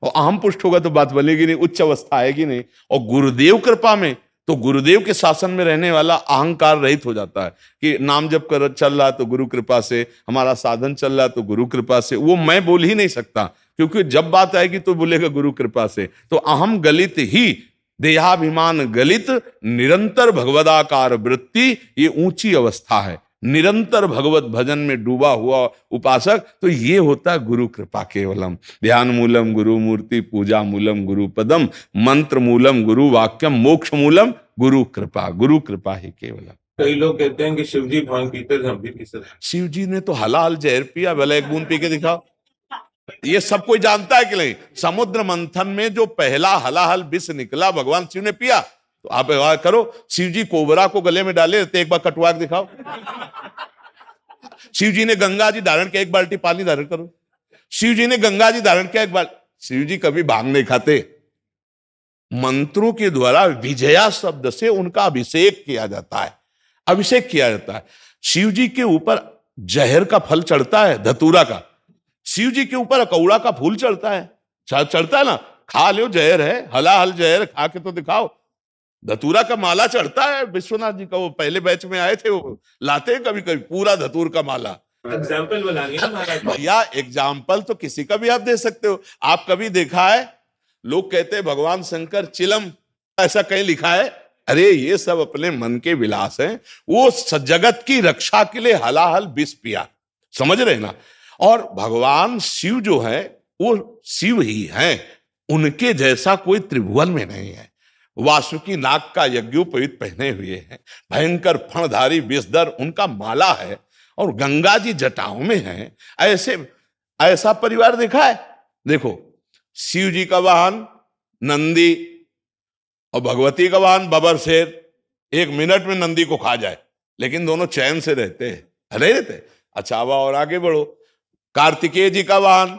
और अहम पुष्ट होगा तो बात बनेगी नहीं, उच्च अवस्था आएगी नहीं। और गुरुदेव कृपा में तो गुरुदेव के शासन में रहने वाला अहंकार रहित हो जाता है कि नाम जप कर चल रहा तो गुरु कृपा से, हमारा साधन चल रहा तो गुरु कृपा से। वो मैं बोल ही नहीं सकता, क्योंकि जब बात आएगी तो बोलेगा गुरु कृपा से। तो अहम गलित ही, देहाभिमान गलित, निरंतर भगवदाकार वृत्ति, ये ऊंची अवस्था है। निरंतर भगवत भजन में डूबा हुआ उपासक, तो ये होता है गुरु कृपा केवलम। ध्यान मूलम गुरु मूर्ति, पूजा मूलम गुरु पदम, मंत्र मूलम गुरु वाक्यम, मोक्ष मूलम गुरु कृपा। गुरु कृपा ही केवलम। कई लोग कहते हैं कि शिव जी भांग पीते थे, हम भी पी सकते हैं। शिव जी ने तो हलाल जहर पिया, भले एक बूंद पी के दिखाओ। ये सब कोई जानता है कि नहीं? समुद्र मंथन में जो पहला हलाहल विष निकला भगवान शिव ने पिया। तो आप करो, शिव जी कोबरा को गले में डाले रहते, एक बार कटवा के दिखाओ। शिव जी ने गंगा जी धारण किया, एक बाल्टी पानी धारण करो। शिव जी ने गंगा जी धारण किया, एक बार। शिव जी कभी भांग नहीं खाते। मंत्रों के द्वारा विजया शब्द से उनका अभिषेक किया जाता है, अभिषेक किया जाता है। शिव जी के ऊपर जहर का फल चढ़ता है, धतूरा का। शिव जी के ऊपर अकौड़ा का फूल चढ़ता है, चढ़ता है ना, खा लो, जहर है, हलाहल जहर खा के तो दिखाओ। धतूरा का माला चढ़ता है, विश्वनाथ जी का वो पहले बैच में आए थे, वो लाते हैं कभी कभी पूरा धतूर का माला। एग्जाम्पल बनानी है महाराज। भैया एग्जाम्पल तो किसी का भी आप दे सकते हो। आप कभी देखा है लोग कहते हैं भगवान शंकर चिलम, ऐसा कहीं लिखा है? अरे ये सब अपने मन के विलास हैं। वो जगत की रक्षा के लिए हलाहल विष पिया, समझ रहे ना। और भगवान शिव जो है वो शिव ही हैं, उनके जैसा कोई त्रिभुवन में नहीं है। वासुकी नाग का यज्ञोपवीत पहने हुए हैं, भयंकर फणधारी विषधर उनका माला है, और गंगा जी जटाओं में हैं। ऐसा परिवार देखा है? देखो, शिव जी का वाहन नंदी और भगवती का वाहन बबर शेर। 1 मिनट में नंदी को खा जाए, लेकिन दोनों चैन से रहते हैं, नहीं रहते? अच्छा, अब और आगे बढ़ो, कार्तिकेय जी का वाहन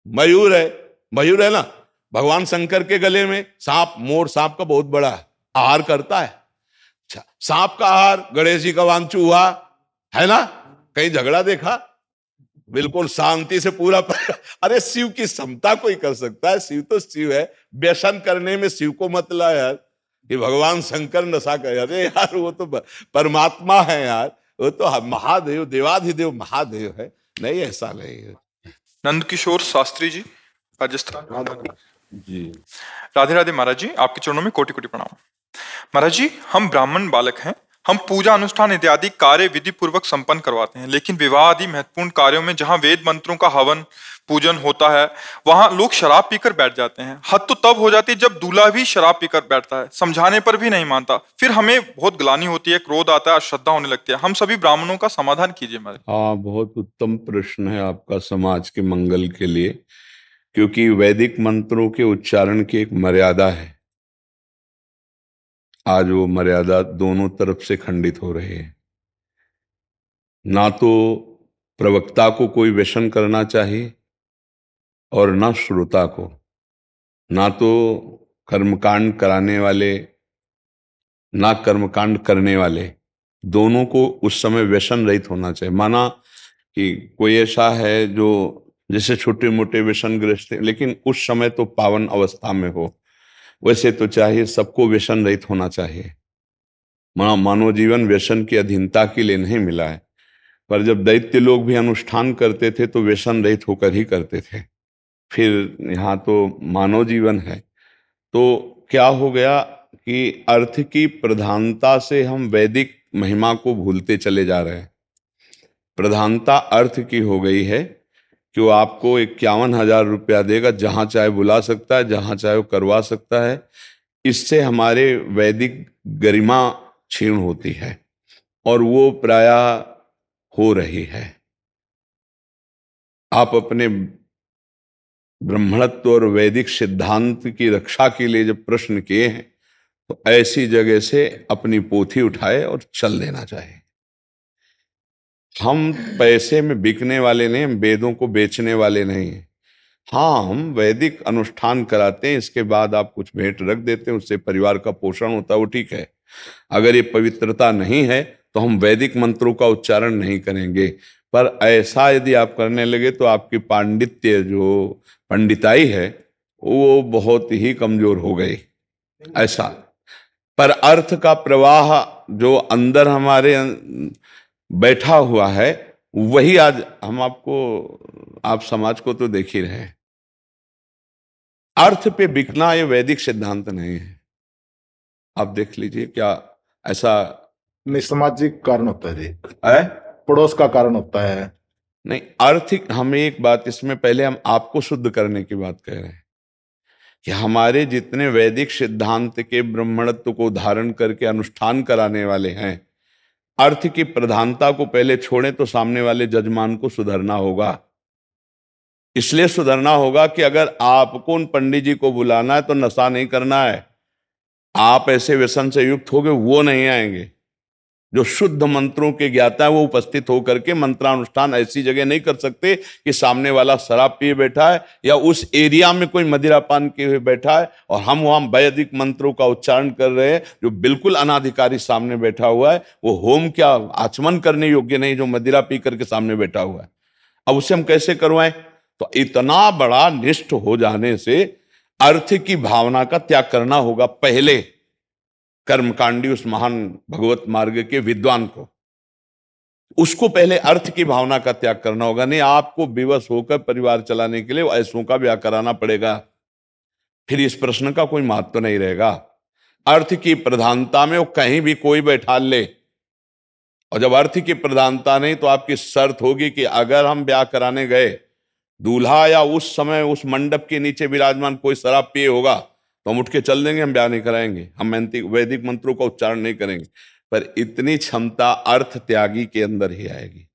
मयूर है, मयूर है ना। भगवान शंकर के गले में सांप, मोर सांप का बहुत बड़ा आहार करता है। अच्छा, सांप का आहार, गणेश जी का वाहन चूहा है ना। कहीं झगड़ा देखा? बिल्कुल शांति से पूरा अरे शिव की समता कोई कर सकता है? शिव तो शिव है। व्यसन करने में शिव को मत ला यार कि भगवान शंकर नशा कर। अरे यार वो तो परमात्मा है यार, वो तो महादेव, देवाधिदेव महादेव है। नहीं, ऐसा नहीं है नंदकिशोर शास्त्री जी, राजस्थान। जी। राधे राधे महाराज जी, आपके चरणों में कोटि कोटि प्रणाम। महाराज जी, हम ब्राह्मण बालक हैं, हम पूजा अनुष्ठान इत्यादि कार्य विधि पूर्वक संपन्न करवाते हैं, लेकिन विवाह आदि महत्वपूर्ण कार्यों में जहां वेद मंत्रों का हवन पूजन होता है वहां लोग शराब पीकर बैठ जाते हैं। हद तो तब हो जाती है जब दूल्हा भी शराब पीकर बैठता है, समझाने पर भी नहीं मानता, फिर हमें बहुत ग्लानि होती है, क्रोध आता है, अश्रद्धा होने लगती है। हम सभी ब्राह्मणों का समाधान कीजिए महाराज। हाँ, बहुत उत्तम प्रश्न है आपका समाज के मंगल के लिए, क्योंकि वैदिक मंत्रों के उच्चारण की एक मर्यादा है। आज वो मर्यादा दोनों तरफ से खंडित हो रही है। ना तो प्रवक्ता को कोई व्यसन करना चाहिए और ना श्रोता को, ना तो कर्मकांड कराने वाले ना कर्मकांड करने वाले, दोनों को उस समय व्यसन रहित होना चाहिए। माना कि कोई ऐसा है जो जैसे छोटे मोटे व्यसन ग्रस्त है, लेकिन उस समय तो पावन अवस्था में हो, वैसे तो चाहिए सबको व्यसन रहित होना चाहिए। मानव जीवन व्यसन की अधीनता के लिए नहीं मिला है, पर जब दैत्य लोग भी अनुष्ठान करते थे तो व्यसन रहित होकर ही करते थे। फिर यहाँ तो मानव जीवन है, तो क्या हो गया कि अर्थ की प्रधानता से हम वैदिक महिमा को भूलते चले जा रहे हैं। प्रधानता अर्थ की हो गई है कि वो आपको 51,000 रुपया देगा, जहां चाहे बुला सकता है, जहां चाहे वो करवा सकता है। इससे हमारे वैदिक गरिमा क्षीण होती है और वो प्रायः हो रही है। आप अपने ब्राह्मणत्व और वैदिक सिद्धांत की रक्षा के लिए जब प्रश्न किए हैं तो ऐसी जगह से अपनी पोथी उठाए और चल देना चाहिए। हम पैसे में बिकने वाले नहीं, हम वेदों को बेचने वाले नहीं हैं। हाँ, हम वैदिक अनुष्ठान कराते हैं, इसके बाद आप कुछ भेंट रख देते हैं, उससे परिवार का पोषण होता है, वो ठीक है। अगर ये पवित्रता नहीं है तो हम वैदिक मंत्रों का उच्चारण नहीं करेंगे। पर ऐसा यदि आप करने लगे तो आपकी पांडित्य, जो पंडिताई है, वो बहुत ही कमजोर हो गई। ऐसा पर अर्थ का प्रवाह जो अंदर हमारे बैठा हुआ है, वही आज हम आप समाज को तो देख ही रहे हैं। अर्थ पे बिकना ये वैदिक सिद्धांत नहीं है। आप देख लीजिए, क्या ऐसा नहीं, सामाजिक कारण होता है जी, है? पड़ोस का कारण होता है। नहीं, आर्थिक, हमें एक बात इसमें पहले हम आपको शुद्ध करने की बात कह रहे हैं कि हमारे जितने वैदिक सिद्धांत के ब्राह्मणत्व को धारण करके अनुष्ठान कराने वाले हैं, अर्थ की प्रधानता को पहले छोड़ें तो सामने वाले जजमान को सुधरना होगा। इसलिए सुधरना होगा कि अगर आपको उन पंडित जी को बुलाना है तो नशा नहीं करना है। आप ऐसे व्यसन से युक्त हो गए, वो नहीं आएंगे। जो शुद्ध मंत्रों के ज्ञाता है वो उपस्थित होकर के मंत्रानुष्ठान ऐसी जगह नहीं कर सकते कि सामने वाला शराब पिए बैठा है या उस एरिया में कोई मदिरापान किए हुए बैठा है और हम वहां वैदिक मंत्रों का उच्चारण कर रहे हैं। जो बिल्कुल अनाधिकारी सामने बैठा हुआ है, वो होम क्या आचमन करने योग्य नहीं, जो मदिरा पी करके सामने बैठा हुआ है। अब उसे हम कैसे करवाएं? तो इतना बड़ा निष्ठ हो जाने से अर्थ की भावना का त्याग करना होगा पहले। कर्मकांडी उस महान भगवत मार्ग के विद्वान को, उसको पहले अर्थ की भावना का त्याग करना होगा। नहीं, आपको विवश होकर परिवार चलाने के लिए ऐसों का ब्याह कराना पड़ेगा, फिर इस प्रश्न का कोई महत्व नहीं रहेगा। अर्थ की प्रधानता में वो कहीं भी कोई बैठा ले, और जब अर्थ की प्रधानता नहीं तो आपकी शर्त होगी कि अगर हम ब्याह कराने गए, दूल्हा या उस समय उस मंडप के नीचे विराजमान कोई शराब पिए होगा तो हम उठ के चल देंगे, हम ब्याह नहीं कराएंगे, हम वैदिक मंत्रों का उच्चारण नहीं करेंगे। पर इतनी क्षमता अर्थ त्यागी के अंदर ही आएगी।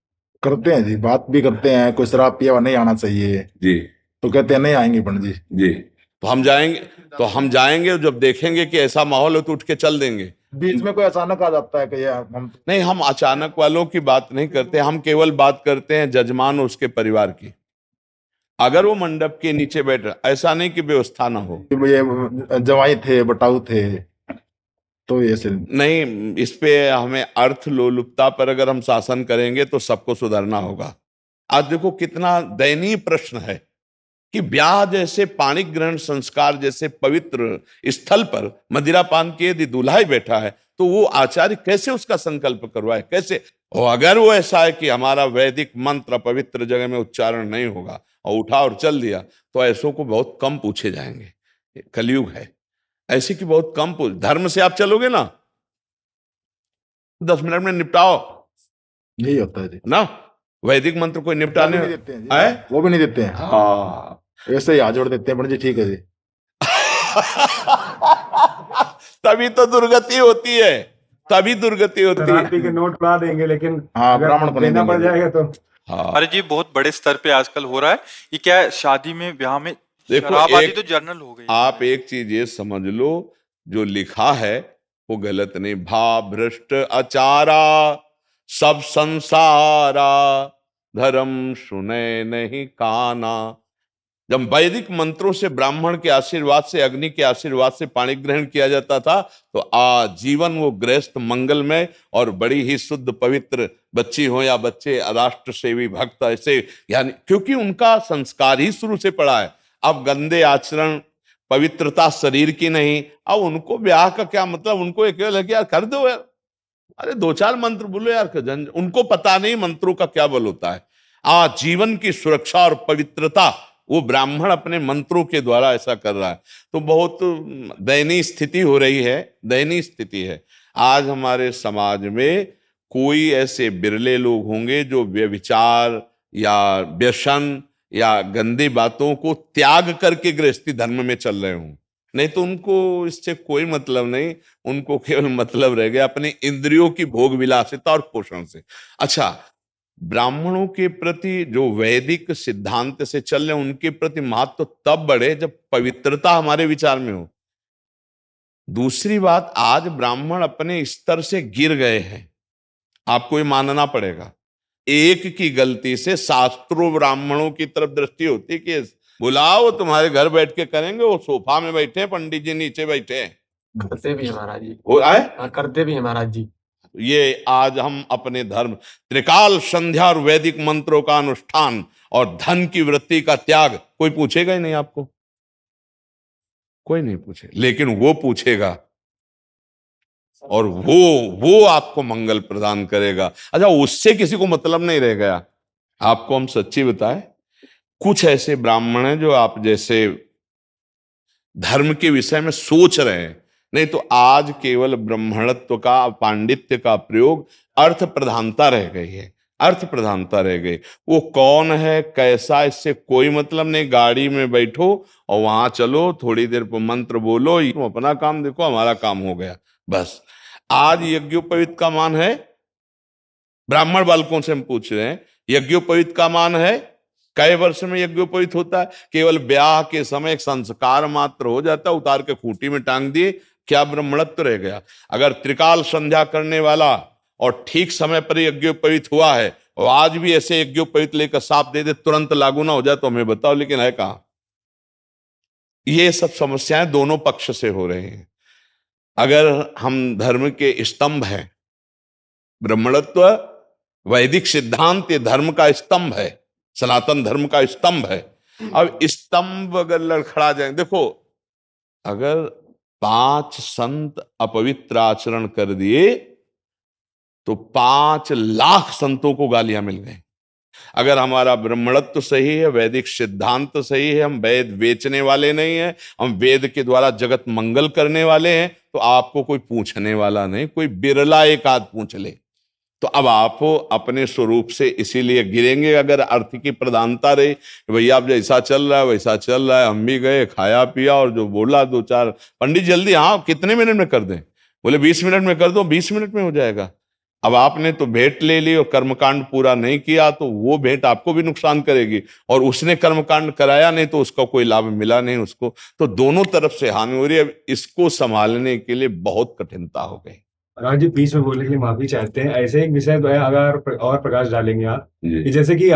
करते हैं जी, बात भी करते हैं, कोई शराब पिया हुआ नहीं आना चाहिए जी, तो कहते हैं नहीं आएंगे पंडित जी। जी, तो हम जाएंगे जब देखेंगे कि ऐसा माहौल हो तो उठ के चल देंगे। बीच में कोई अचानक आ जाता है कि यार हम नहीं, हम अचानक वालों की बात नहीं करते, हम केवल बात करते हैं जजमान और उसके परिवार की। अगर वो मंडप के नीचे बैठ रहा, ऐसा नहीं कि व्यवस्था ना हो। ये जवाई थे, बटाऊ थे, तो ऐसे नहीं, इस पे हमें अर्थ लोलुपता पर अगर हम शासन करेंगे तो सबको सुधरना होगा। आज देखो कितना दयनीय प्रश्न है कि ब्याह जैसे पाणी ग्रहण संस्कार जैसे पवित्र स्थल पर मदिरापान किए यदि दूल्हा ही बैठा है तो वो आचार्य कैसे उसका संकल्प करवाए, कैसे? और अगर वो ऐसा है कि हमारा वैदिक मंत्र पवित्र जगह में उच्चारण नहीं होगा और उठा और चल दिया, तो ऐसों को बहुत कम पूछे जाएंगे। कलयुग है, ऐसे की बहुत कम धर्म से आप चलोगे ना 10 मिनट में निपटाओ, यही होता है जी। ना वैदिक मंत्र कोई निपटाने वो भी नहीं देते हैं जी। है? वो भी नहीं देते हैं, हाँ ऐसे ही हाथ जोड़ देते हैं, पंडित जी ठीक है जी। तभी तो दुर्गति होती है, तभी दुर्गति होती है। शरारती के नोट उड़ा देंगे, लेकिन हाँ, अगर ब्राह्मण को नहीं देना पड़ देंगे। जाएगा तो हाँ महाराज जी बहुत बड़े स्तर पे आजकल हो रहा है ये, क्या है, शादी में ब्याह में देखो, शराब आदि एक- तो जर्नल हो गई। आप एक चीज ये समझ लो, जो लिखा है वो गलत नहीं। भा भ्रष्ट आचारा सब संसारा, धर्म सुने नहीं काना। जब वैदिक मंत्रों से ब्राह्मण के आशीर्वाद से, अग्नि के आशीर्वाद से पाणी ग्रहण किया जाता था तो आजीवन वो गृहस्थ मंगलमय और बड़ी ही शुद्ध पवित्र बच्ची हो या बच्चे राष्ट्र सेवी भक्त ऐसे, यानी क्योंकि उनका संस्कार ही शुरू से पड़ा है। अब गंदे आचरण, पवित्रता शरीर की नहीं, अब उनको ब्याह का क्या मतलब? उनको एक लगे यार कर दो यार, अरे 2-4 मंत्र बोलो यार, उनको पता नहीं मंत्रों का क्या बल होता है। जीवन की सुरक्षा और पवित्रता वो ब्राह्मण अपने मंत्रों के द्वारा ऐसा कर रहा है। तो बहुत दयनीय स्थिति हो रही है, दयनीय स्थिति है। आज हमारे समाज में कोई ऐसे बिरले लोग होंगे जो व्यभिचार या व्यसन या गंदी बातों को त्याग करके गृहस्थी धर्म में चल रहे हों, नहीं तो उनको इससे कोई मतलब नहीं। उनको केवल मतलब रह गया अपनी इंद्रियों की भोग विलासिता और पोषण से। अच्छा, ब्राह्मणों के प्रति जो वैदिक सिद्धांत से चल रहे उनके प्रति महत्व तब बढ़े जब पवित्रता हमारे विचार में हो। दूसरी बात, आज ब्राह्मण अपने स्तर से गिर गए हैं, आपको ये मानना पड़ेगा। एक की गलती से शास्त्रों ब्राह्मणों की तरफ दृष्टि होती कि बुलाओ तुम्हारे घर बैठ के करेंगे, वो सोफा में बैठे, पंडित जी नीचे बैठे हैं। करते भी है महाराज जी। वो आए, हाँ, करते भी है महाराज जी। ये आज हम अपने धर्म त्रिकाल संध्या और वैदिक मंत्रों का अनुष्ठान और धन की वृत्ति का त्याग, कोई पूछेगा ही नहीं आपको, कोई नहीं पूछे, लेकिन वो पूछेगा और वो आपको मंगल प्रदान करेगा। अच्छा, उससे किसी को मतलब नहीं रह गया। आपको हम सच्ची बताएं, कुछ ऐसे ब्राह्मण हैं जो आप जैसे धर्म के विषय में सोच रहे हैं, नहीं तो आज केवल ब्राह्मणत्व का, पांडित्य का प्रयोग अर्थ प्रधानता रह गई है, अर्थ प्रधानता रह गई। वो कौन है कैसा, इससे कोई मतलब नहीं। गाड़ी में बैठो और वहां चलो, थोड़ी देर पर मंत्र बोलो, तुम अपना काम देखो, हमारा काम हो गया, बस। आज यज्ञोपवीत का मान है, ब्राह्मण बालकों से हम पूछ रहे हैं, यज्ञोपवीत का मान है? कई वर्ष में यज्ञोपवीत होता है? केवल ब्याह के समय एक संस्कार मात्र हो जाता है, उतार के खूंटी में टांग दिए, क्या ब्राह्मणत्व रह गया? अगर त्रिकाल संध्या करने वाला और ठीक समय पर यज्ञोपवीत हुआ है और आज भी ऐसे यज्ञोपवीत लेकर साफ दे दे, तुरंत लागू ना हो जाए तो हमें बताओ, लेकिन है कहां? ये सब समस्याएं दोनों पक्ष से हो रही हैं। अगर हम धर्म के स्तंभ हैं, ब्राह्मणत्व वैदिक सिद्धांत ये धर्म का स्तंभ है, सनातन धर्म का स्तंभ है। अब स्तंभ अगर लड़खड़ा जाए, देखो अगर 5 संत अपवित्र आचरण कर दिए तो 5 लाख संतों को गालियां मिल गई। अगर हमारा ब्राह्मणत्व सही है, वैदिक सिद्धांत सही है, हम वेद बेचने वाले नहीं हैं, हम वेद के द्वारा जगत मंगल करने वाले हैं, तो आपको कोई पूछने वाला नहीं, कोई बिरला एक आध पूछ ले। तो अब आप अपने स्वरूप से इसीलिए गिरेंगे अगर अर्थ की प्रधानता रही, भैया अब जैसा चल रहा है वैसा चल रहा है, हम भी गए खाया पिया और जो बोला 2-4 पंडित जल्दी, हाँ कितने मिनट में कर दें? बोले 20 मिनट में कर दो, 20 मिनट में हो जाएगा। अब आपने तो भेंट ले ली और कर्मकांड पूरा नहीं किया तो वो भेंट आपको भी नुकसान करेगी, और उसने कर्मकांड कराया नहीं तो उसका कोई लाभ मिला नहीं उसको, तो दोनों तरफ से हानि हो रही है। अब इसको संभालने के लिए बहुत कठिनता हो गई। राज जी, बीच में बोलने के लिए माफी चाहते हैं। ऐसे एक विषय पे अगर और प्रकाश डालेंगे आप, जी। कि जैसे कि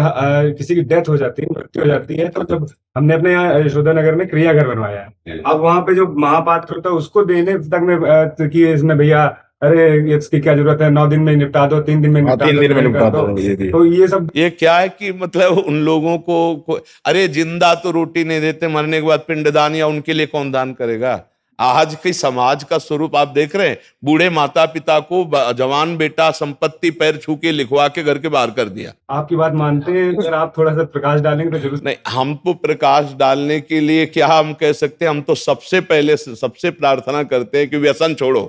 किसी की डेथ हो जाती है, मृत्यु हो जाती है, तो जब हमने अपने यहाँ यशोदा नगर में क्रियाघर बनवाया है, अब वहां पे जो महापात्र होता है उसको देने तक में कि इसमें भैया अरे ये इसकी क्या जरूरत है, 9 दिन में निपटा दो, 3 दिन में हाँ, निपटा 3 दो, दिन में कर निपटा दो। दो, ये तो ये सब ये क्या है कि मतलब उन लोगों को अरे जिंदा तो रोटी नहीं देते, मरने के बाद पिंडदान या उनके लिए कौन दान करेगा। आज के समाज का स्वरूप आप देख रहे हैं, बूढ़े माता पिता को जवान बेटा संपत्ति पैर छू के लिखवा के घर के बाहर कर दिया। आपकी बात मानते हैं, अगर आप थोड़ा सा प्रकाश डालेंगे तो जरूर। नहीं, हम तो प्रकाश डालने के लिए क्या हम कह सकते हैं, हम तो सबसे पहले सबसे प्रार्थना करते हैं कि व्यसन छोड़ो,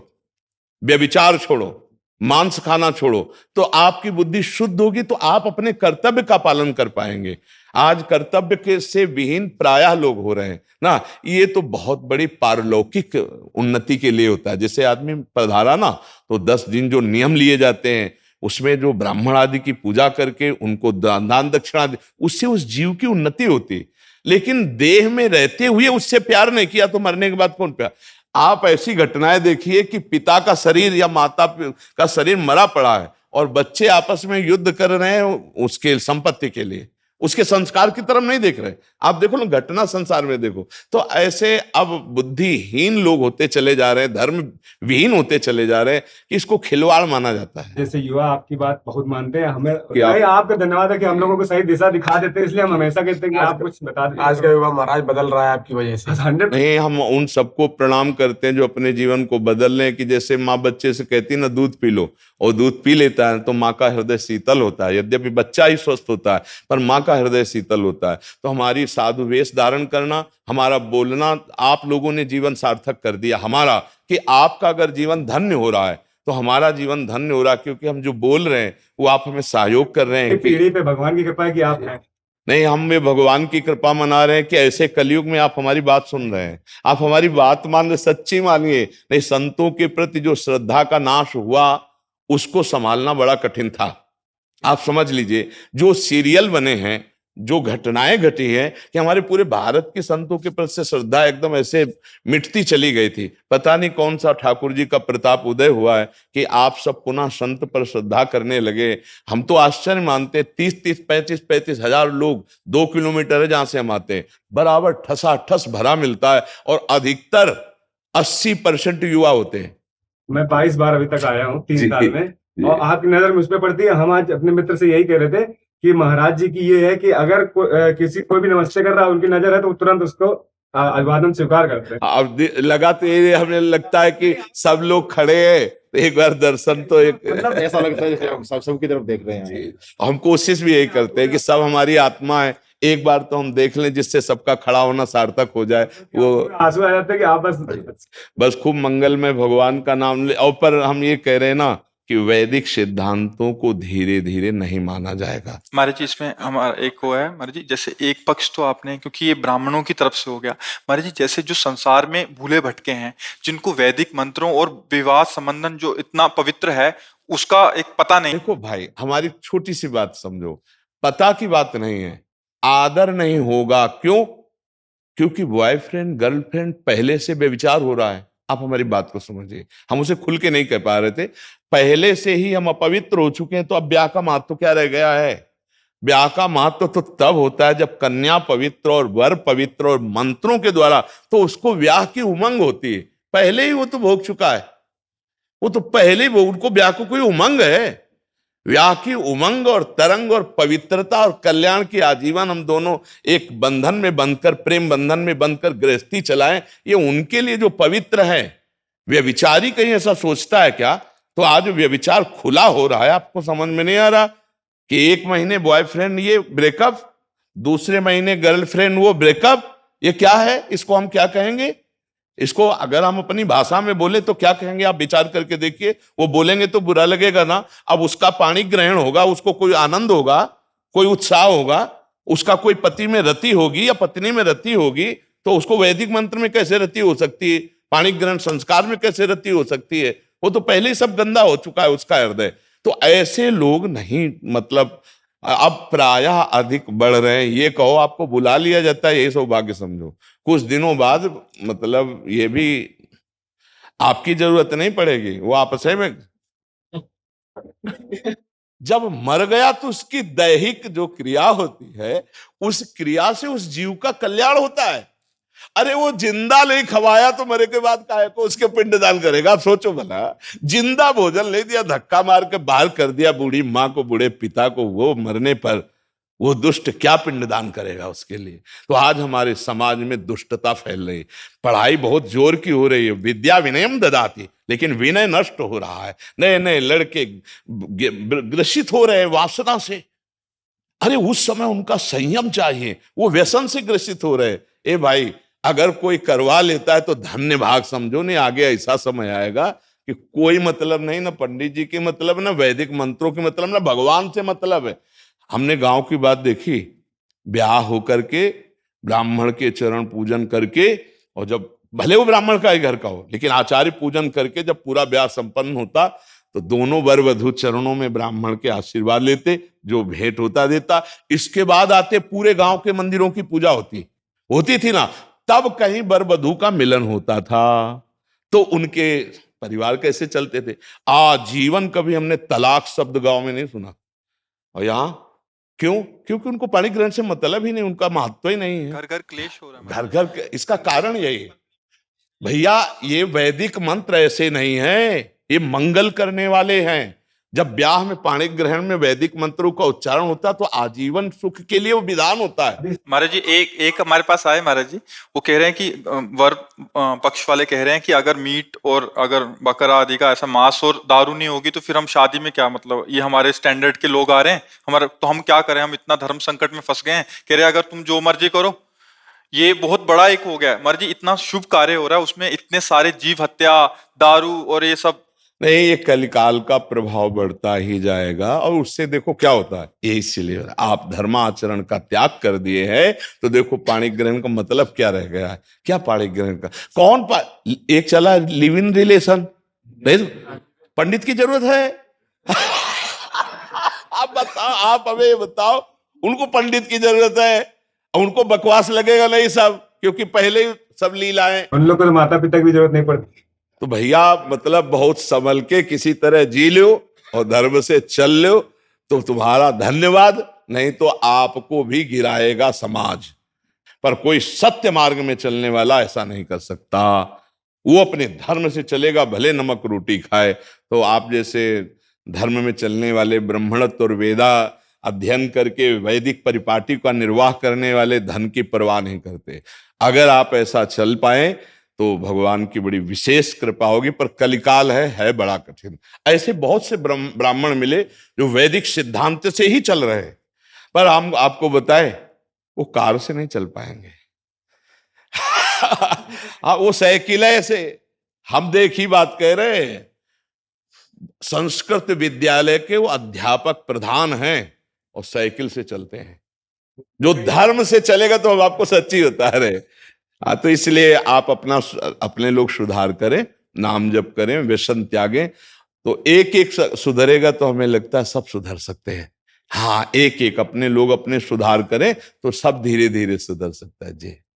व्यभिचार छोड़ो, मांस खाना छोड़ो, तो आपकी बुद्धि शुद्ध होगी, तो आप अपने कर्तव्य का पालन कर पाएंगे। आज कर्तव्य के से विहीन प्रायः लोग हो रहे हैं ना। ये तो बहुत बड़ी पारलौकिक उन्नति के लिए होता है। जैसे आदमी पधारा ना, तो 10 दिन जो नियम लिए जाते हैं, उसमें जो ब्राह्मण आदि की पूजा करके उनको दान दक्षिणा, उससे उस जीव की उन्नति होती। लेकिन देह में रहते हुए उससे प्यार नहीं किया तो मरने के बाद कौन प्यार। आप ऐसी घटनाएं देखिए कि पिता का शरीर या माता का शरीर मरा पड़ा है और बच्चे आपस में युद्ध कर रहे हैं उसके संपत्ति के लिए, उसके संस्कार की तरफ नहीं देख रहे। आप देखो ना, घटना संसार में देखो। तो ऐसे अब बुद्धिहीन लोग होते चले जा रहे हैं, धर्म विहीन होते चले जा रहे हैं, कि इसको खिलवाड़ माना जाता है। जैसे युवा आपकी बात बहुत मानते हैं, हमें क्या? नहीं, आपका धन्यवाद है कि हम लोगों को सही दिशा दिखा देते हैं, इसलिए हम हमेशा कहते हैं कि आप कुछ बता दें। आज का युवा महाराज बदल रहा है आपकी वजह से। 100 नहीं, हम उन सबको प्रणाम करते हैं जो अपने जीवन को बदल रहे हैं। कि जैसे माँ बच्चे से कहती है ना, दूध पी लो, और दूध पी लेता है तो माँ का हृदय शीतल होता है। यद्यपि बच्चा ही स्वस्थ होता है, पर माँ का हृदय शीतल होता है। तो हमारी साधु वेश धारण करना, हमारा बोलना, आप लोगों ने जीवन सार्थक कर दिया हमारा। कि आपका अगर जीवन धन्य हो रहा है तो हमारा जीवन धन्य हो रहा है, क्योंकि हम जो बोल रहे हैं वो आप हमें सहयोग कर रहे हैं। पीढ़ी पे भगवान की कृपा है कि आप हैं। नहीं, हम में भगवान की कृपा मना रहे हैं कि ऐसे कलयुग में आप हमारी बात सुन रहे हैं, आप हमारी बात मान रहे, सच्ची मानिए। नहीं, संतों के प्रति जो श्रद्धा का नाश हुआ उसको संभालना बड़ा कठिन था। आप समझ लीजिए, जो सीरियल बने हैं, जो घटनाएं घटी है, कि हमारे पूरे भारत के संतों के प्रति श्रद्धा एकदम ऐसे मिटती चली गई थी। पता नहीं कौन सा ठाकुर जी का प्रताप उदय हुआ है कि आप सब पुनः संत पर श्रद्धा करने लगे। हम तो आश्चर्य मानते, 30-35 हजार लोग 2 किलोमीटर है जहां से हम आते हैं, बराबर ठसाठस भरा मिलता है, और अधिकतर 80% युवा होते हैं। मैं 22 बार अभी तक आया हूँ 3 जी, साल में, जी। और आपकी नजर मुझ पे पड़ती है। हम आज अपने मित्र से यही कह रहे थे कि महाराज जी की ये है कि अगर कोई भी नमस्ते कर रहा है, उनकी नजर है तो तुरंत उसको अभिवादन स्वीकार करते हैं। अब लगा तो ये हमें लगता है कि सब लोग खड़े हैं, तो एक बार दर्शन तो एक मतलब ऐसा लगता है जैसे हम सबकी तरफ देख रहे हैं। हम कोशिश भी यही करते हैं कि सब हमारी आत्मा है, एक बार तो हम देख लें, जिससे सबका खड़ा होना सार्थक हो जाए। वो आंसू आ जाते हैं कि आप बस खूब मंगल में भगवान का नाम ले। और पर हम ये कह रहे हैं ना कि वैदिक सिद्धांतों को धीरे धीरे नहीं माना जाएगा। महाराज जी, इसमें हमारा एक वो है महाराज जी, जैसे एक पक्ष तो आपने, क्योंकि ये ब्राह्मणों की तरफ से हो गया महाराज जी, जैसे जो संसार में भूले भटके हैं, जिनको वैदिक मंत्रों और विवाह संबंधन जो इतना पवित्र है उसका एक पता नहीं। देखो भाई, हमारी छोटी सी बात समझो, पता की बात नहीं है, आदर नहीं होगा। क्यों? क्योंकि बॉयफ्रेंड गर्लफ्रेंड पहले से बेविचार हो रहा है। आप हमारी बात को समझिए, हम उसे खुल के नहीं कह पा रहे थे, पहले से ही हम अपवित्र हो चुके हैं। तो अब ब्याह का महत्व क्या रह गया है? ब्याह का महत्व तो तब होता है जब कन्या पवित्र और वर पवित्र और मंत्रों के द्वारा, तो उसको ब्याह की उमंग होती है। पहले ही वो तो भोग चुका है, वो तो पहले ही उनको ब्याह को कोई उमंग है। ब्याह की उमंग और तरंग और पवित्रता और कल्याण की आजीवन हम दोनों एक बंधन में बंधकर, प्रेम बंधन में बंधकर गृहस्थी चलाएं, ये उनके लिए जो पवित्र है। व्यभिचारी कहीं ऐसा सोचता है क्या? तो आज व्यभिचार खुला हो रहा है, आपको समझ में नहीं आ रहा कि 1 महीने बॉयफ्रेंड ये ब्रेकअप, दूसरे महीने गर्लफ्रेंड वो ब्रेकअप। ये क्या है? इसको हम क्या कहेंगे? इसको अगर हम अपनी भाषा में बोले तो क्या कहेंगे? आप विचार करके देखिए। वो बोलेंगे तो बुरा लगेगा ना। अब उसका पाणी ग्रहण होगा, उसको कोई आनंद होगा, कोई उत्साह होगा, उसका कोई पति में रति होगी या पत्नी में रति होगी, तो उसको वैदिक मंत्र में कैसे रति हो सकती है? पाणी ग्रहण संस्कार में कैसे रति हो सकती है? वो तो पहले ही सब गंदा हो चुका है उसका हृदय। तो ऐसे लोग नहीं, मतलब अब प्रायः अधिक बढ़ रहे हैं। ये कहो आपको बुला लिया जाता है, ये सौभाग्य समझो। कुछ दिनों बाद मतलब ये भी आपकी जरूरत नहीं पड़ेगी, वो आपस में जब मर गया तो उसकी दैहिक जो क्रिया होती है, उस क्रिया से उस जीव का कल्याण होता है। अरे वो जिंदा नहीं खवाया तो मरे के बाद काहे को उसके पिंडदान करेगा? आप सोचो भला, जिंदा भोजन ले दिया, धक्का मार के बाहर कर दिया बूढ़ी माँ को, बूढ़े पिता को, वो मरने पर वो दुष्ट क्या पिंडदान करेगा उसके लिए? तो आज हमारे समाज में दुष्टता फैल रही, पढ़ाई बहुत जोर की हो रही है, विद्या विनयम ददाती, लेकिन विनय नष्ट हो रहा है। नए नए लड़के ग्रसित हो रहे हैं वासना से। अरे उस समय उनका संयम चाहिए, वो व्यसन से ग्रसित हो रहे। ए भाई, अगर कोई करवा लेता है तो धन्य भाग समझो, नहीं आगे ऐसा समय आएगा कि कोई मतलब नहीं, ना पंडित जी के मतलब, ना वैदिक मंत्रों के मतलब, ना भगवान से मतलब है। हमने गांव की बात देखी, ब्याह होकर के ब्राह्मण के चरण पूजन करके, और जब भले वो ब्राह्मण का ही घर का हो, लेकिन आचार्य पूजन करके जब पूरा ब्याह संपन्न होता तो दोनों वर वधू चरणों में ब्राह्मण के आशीर्वाद लेते, जो भेंट होता देता। इसके बाद आते पूरे गांव के मंदिरों की पूजा होती थी ना, तब कहीं वर वधू का मिलन होता था, तो उनके परिवार कैसे चलते थे। आजीवन कभी हमने तलाक शब्द गांव में नहीं सुना। और यहाँ क्यों? क्योंकि उनको पाणी ग्रहण से मतलब ही नहीं, उनका महत्व ही नहीं है। घर घर क्लेश हो रहा है। घर घर इसका कारण यही है भैया, ये वैदिक मंत्र ऐसे नहीं है, ये मंगल करने वाले हैं। जब ब्याह में पाणी ग्रहण में वैदिक मंत्रों का उच्चारण होता है तो आजीवन सुख के लिए वो विधान होता है। महाराज जी, एक हमारे पास आए महाराज जी, वो कह रहे हैं कि वर पक्ष वाले कह रहे हैं कि अगर मीट और अगर बकरा आदि का ऐसा मांस और दारू नहीं होगी तो फिर हम शादी में क्या मतलब, ये हमारे स्टैंडर्ड के लोग आ रहे हैं हमारे, तो हम क्या करें, हम इतना धर्म संकट में फंस गए हैं। कह रहे हैं अगर तुम जो मर्जी करो, ये बहुत बड़ा एक हो गया है महाराज जी, इतना शुभ कार्य हो रहा है उसमें इतने सारे जीव हत्या, दारू और ये सब। नहीं, ये कलिकाल का प्रभाव बढ़ता ही जाएगा, और उससे देखो क्या होता है। ये इसीलिए आप धर्माचरण का त्याग कर दिए हैं, तो देखो पाणी ग्रहण का मतलब क्या रह गया है? क्या पाणी ग्रहण का कौन एक चला लिव इन रिलेशन, नहीं पंडित की जरूरत है? आप बताओ, आप हमें बताओ, उनको पंडित की जरूरत है? उनको बकवास लगेगा नहीं सब, क्योंकि पहले ही सब लीलाएं। उन लोग को तो माता पिता की भी जरूरत नहीं पड़ती। तो भैया मतलब बहुत संभल के किसी तरह जी लो और धर्म से चल लो तो तुम्हारा धन्यवाद, नहीं तो आपको भी गिराएगा समाज। पर कोई सत्य मार्ग में चलने वाला ऐसा नहीं कर सकता, वो अपने धर्म से चलेगा, भले नमक रोटी खाए। तो आप जैसे धर्म में चलने वाले, ब्राह्मणत्व और वेदा अध्ययन करके वैदिक परिपाटी का निर्वाह करने वाले धन की परवाह नहीं करते। अगर आप ऐसा चल पाए तो भगवान की बड़ी विशेष कृपा होगी। पर कलिकाल है बड़ा कठिन। ऐसे बहुत से ब्राह्मण मिले जो वैदिक सिद्धांत से ही चल रहे हैं, पर हम आपको बताएं वो कार से नहीं चल पाएंगे। हाँ, वो साइकिल है। ऐसे हम देखी बात कह रहे हैं, संस्कृत विद्यालय के वो अध्यापक प्रधान हैं और साइकिल से चलते हैं। जो धर्म से चलेगा तो हम आपको सच्ची बता रहे। हाँ, तो इसलिए आप अपने लोग सुधार करें, नाम जप करें, व्यसन त्यागें, तो एक एक सुधरेगा तो हमें लगता है सब सुधर सकते हैं। हाँ, एक एक अपने लोग अपने सुधार करें तो सब धीरे धीरे सुधर सकता है जी।